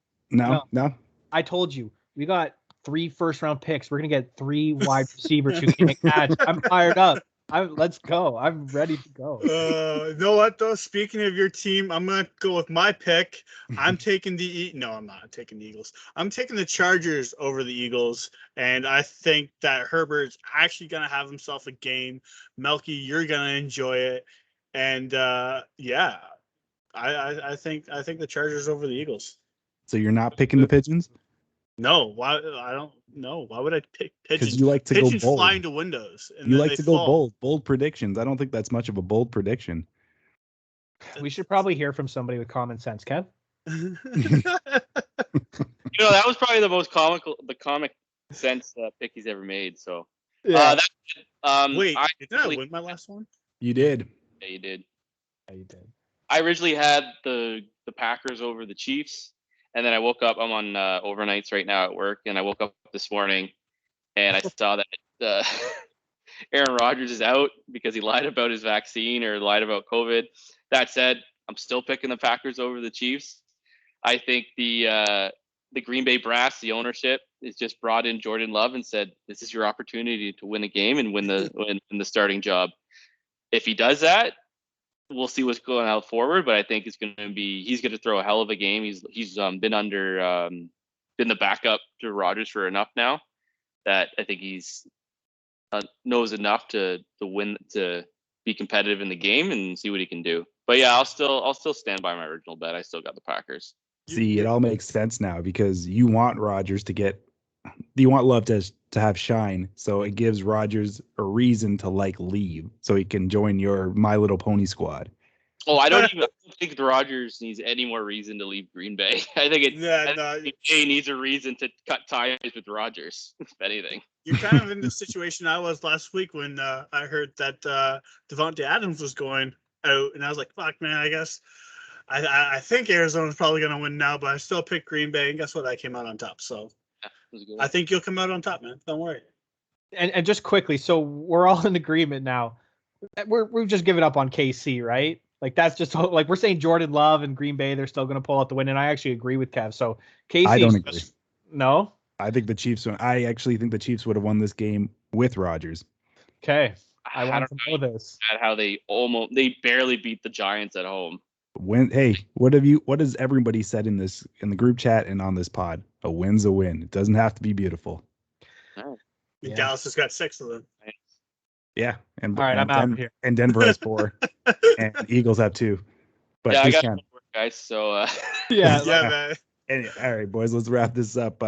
I told you, we got 3 first-round picks. We're going to get 3 wide receivers who can catch. I'm fired up. Let's go. I'm ready to go. You know what, though? Speaking of your team, I'm going to go with my pick. I'm taking No, I'm not taking the Eagles. I'm taking the Chargers over the Eagles, and I think that Herbert's actually going to have himself a game. Melky, you're going to enjoy it. And, yeah, I think the Chargers over the Eagles. So you're not picking the Pigeons? No, why? I don't know. Why would I pick Pigeons? Because you like to go bold. Pigeons fly into windows. You like to go bold predictions. I don't think that's much of a bold prediction. We should probably hear from somebody with common sense, Kev. That was probably the comic sense pick he's ever made. So, yeah. Wait, didn't I win my last one? You did. Yeah, you did. Yeah, you did. I originally had the Packers over the Chiefs. And then I woke up, I'm on overnights right now at work, and I woke up this morning and I saw that Aaron Rodgers is out because he lied about his vaccine or lied about COVID. That said, I'm still picking the Packers over the Chiefs. I think the Green Bay brass, the ownership, has just brought in Jordan Love and said, this is your opportunity to win a game and win the starting job. If he does that, we'll see what's going out forward, but I think he's going to throw a hell of a game. He's been the backup to Rodgers for enough now that I think he's knows enough to win, to be competitive in the game and see what he can do. But yeah, I'll still stand by my original bet. I still got the Packers. See, it all makes sense now because you want Rodgers you want Love to have shine, so it gives Rodgers a reason to leave, so he can join your My Little Pony squad. Oh, I don't think the Rodgers needs any more reason to leave Green Bay. I think he needs a reason to cut ties with Rodgers, if anything. You're kind of in the situation I was last week when I heard that Devontae Adams was going out, and I was like, fuck, man, I guess I think Arizona's probably going to win now, but I still picked Green Bay, and guess what? I came out on top, so I think you'll come out on top, man. Don't worry. And just quickly, so we're all in agreement now. We've just given up on KC, right? Like that's just like we're saying Jordan Love and Green Bay, they're still going to pull out the win, and I actually agree with Kev. So Casey, I don't agree. No, I think the Chiefs. I actually think the Chiefs would have won this game with Rodgers. Okay, I want to know this. How they barely beat the Giants at home. What has everybody said in the group chat and on this pod? A win's a win. It doesn't have to be beautiful. Oh. Yeah. Dallas has got 6 of them. Yeah, all right, I'm out of here. And Denver has 4, and Eagles have 2. But yeah, I got work, guys. So yeah, man. Anyway, all right, boys, let's wrap this up.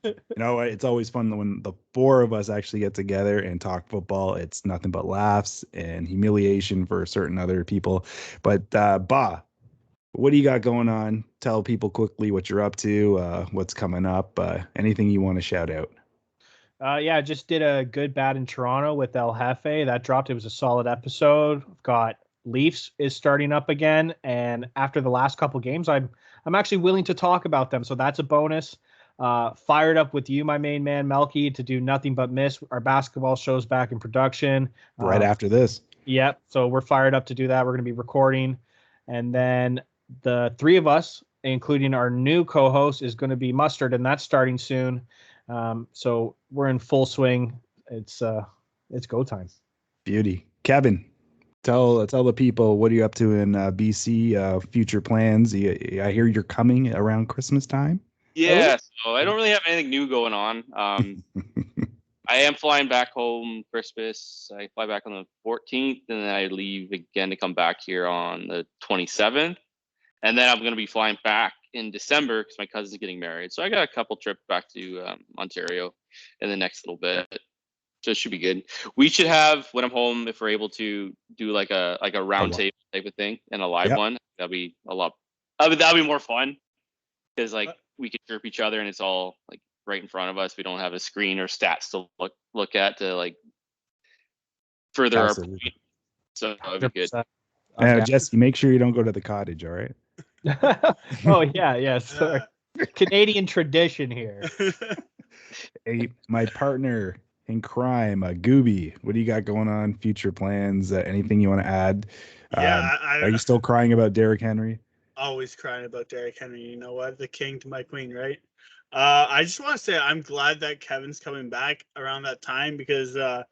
It's always fun when the 4 of us actually get together and talk football. It's nothing but laughs and humiliation for certain other people. But what do you got going on? Tell people quickly what you're up to, what's coming up, anything you want to shout out. I just did a Good Bad in Toronto with El Jefe. That dropped. It was a solid episode. I've got Leafs is starting up again, and after the last couple games, I'm actually willing to talk about them. So that's a bonus. Fired up with you, my main man Melky, to do Nothing But Miss. Our basketball show's back in production right after this. Yep. So we're fired up to do that. We're going to be recording, and then the 3 of us, including our new co-host, is going to be Mustard, and that's starting soon. So we're in full swing. It's go time. Beauty. Kevin, tell the people, what are you up to in BC? Future plans? I hear you're coming around Christmas time. Yeah, so I don't really have anything new going on. I am flying back home Christmas. I fly back on the 14th, and then I leave again to come back here on the 27th. And then I'm going to be flying back in December because my cousin's getting married. So I got a couple trips back to Ontario in the next little bit. So it should be good. We should have, when I'm home, if we're able to do like a round table type of thing and a live one, that'd be a lot. That'd be more fun because like we could chirp each other and it's all like right in front of us. We don't have a screen or stats to look at to like further our point. So that'd be good. Okay. Jesse, make sure you don't go to the cottage. All right. Oh yeah. So Canadian tradition here. Hey, my partner in crime, Gooby, what do you got going on? Future plans? Anything you want to add? Yeah, are you still crying about Derrick Henry? Always crying about Derrick Henry. You know what? The king to my queen, right? I just want to say I'm glad that Kevin's coming back around that time because the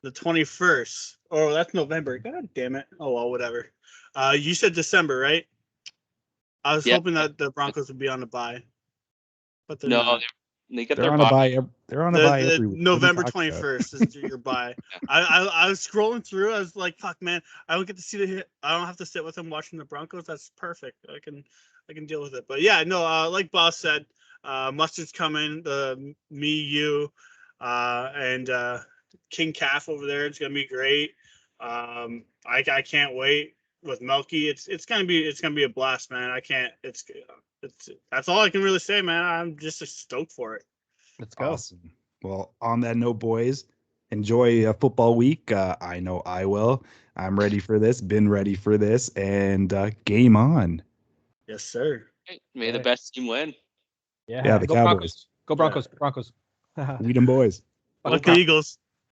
21st. Oh, that's November. God damn it. Oh well, whatever. You said December, right? I was hoping that the Broncos would be on the bye, but they're not. They're on a bye. They're on a bye every week. November 21st is your bye. I was scrolling through. I was like, "Fuck, man! I don't get to see the hit. I don't have to sit with them watching the Broncos. That's perfect. I can deal with it." But yeah, no. Like Boss said, Mustard's coming. Me, you, and King Calf over there. It's gonna be great. I can't wait. With Melky, it's gonna be a blast, man. It's that's all I can really say, man. I'm just stoked for it. Let's go. Awesome. Well, on that note, boys, enjoy a football week. I know I will. I'm ready for this. Been ready for this, and game on. Yes, sir. May the best team win. Yeah, the Cowboys. Go Broncos. Broncos. Lead them, boys. Like the Eagles.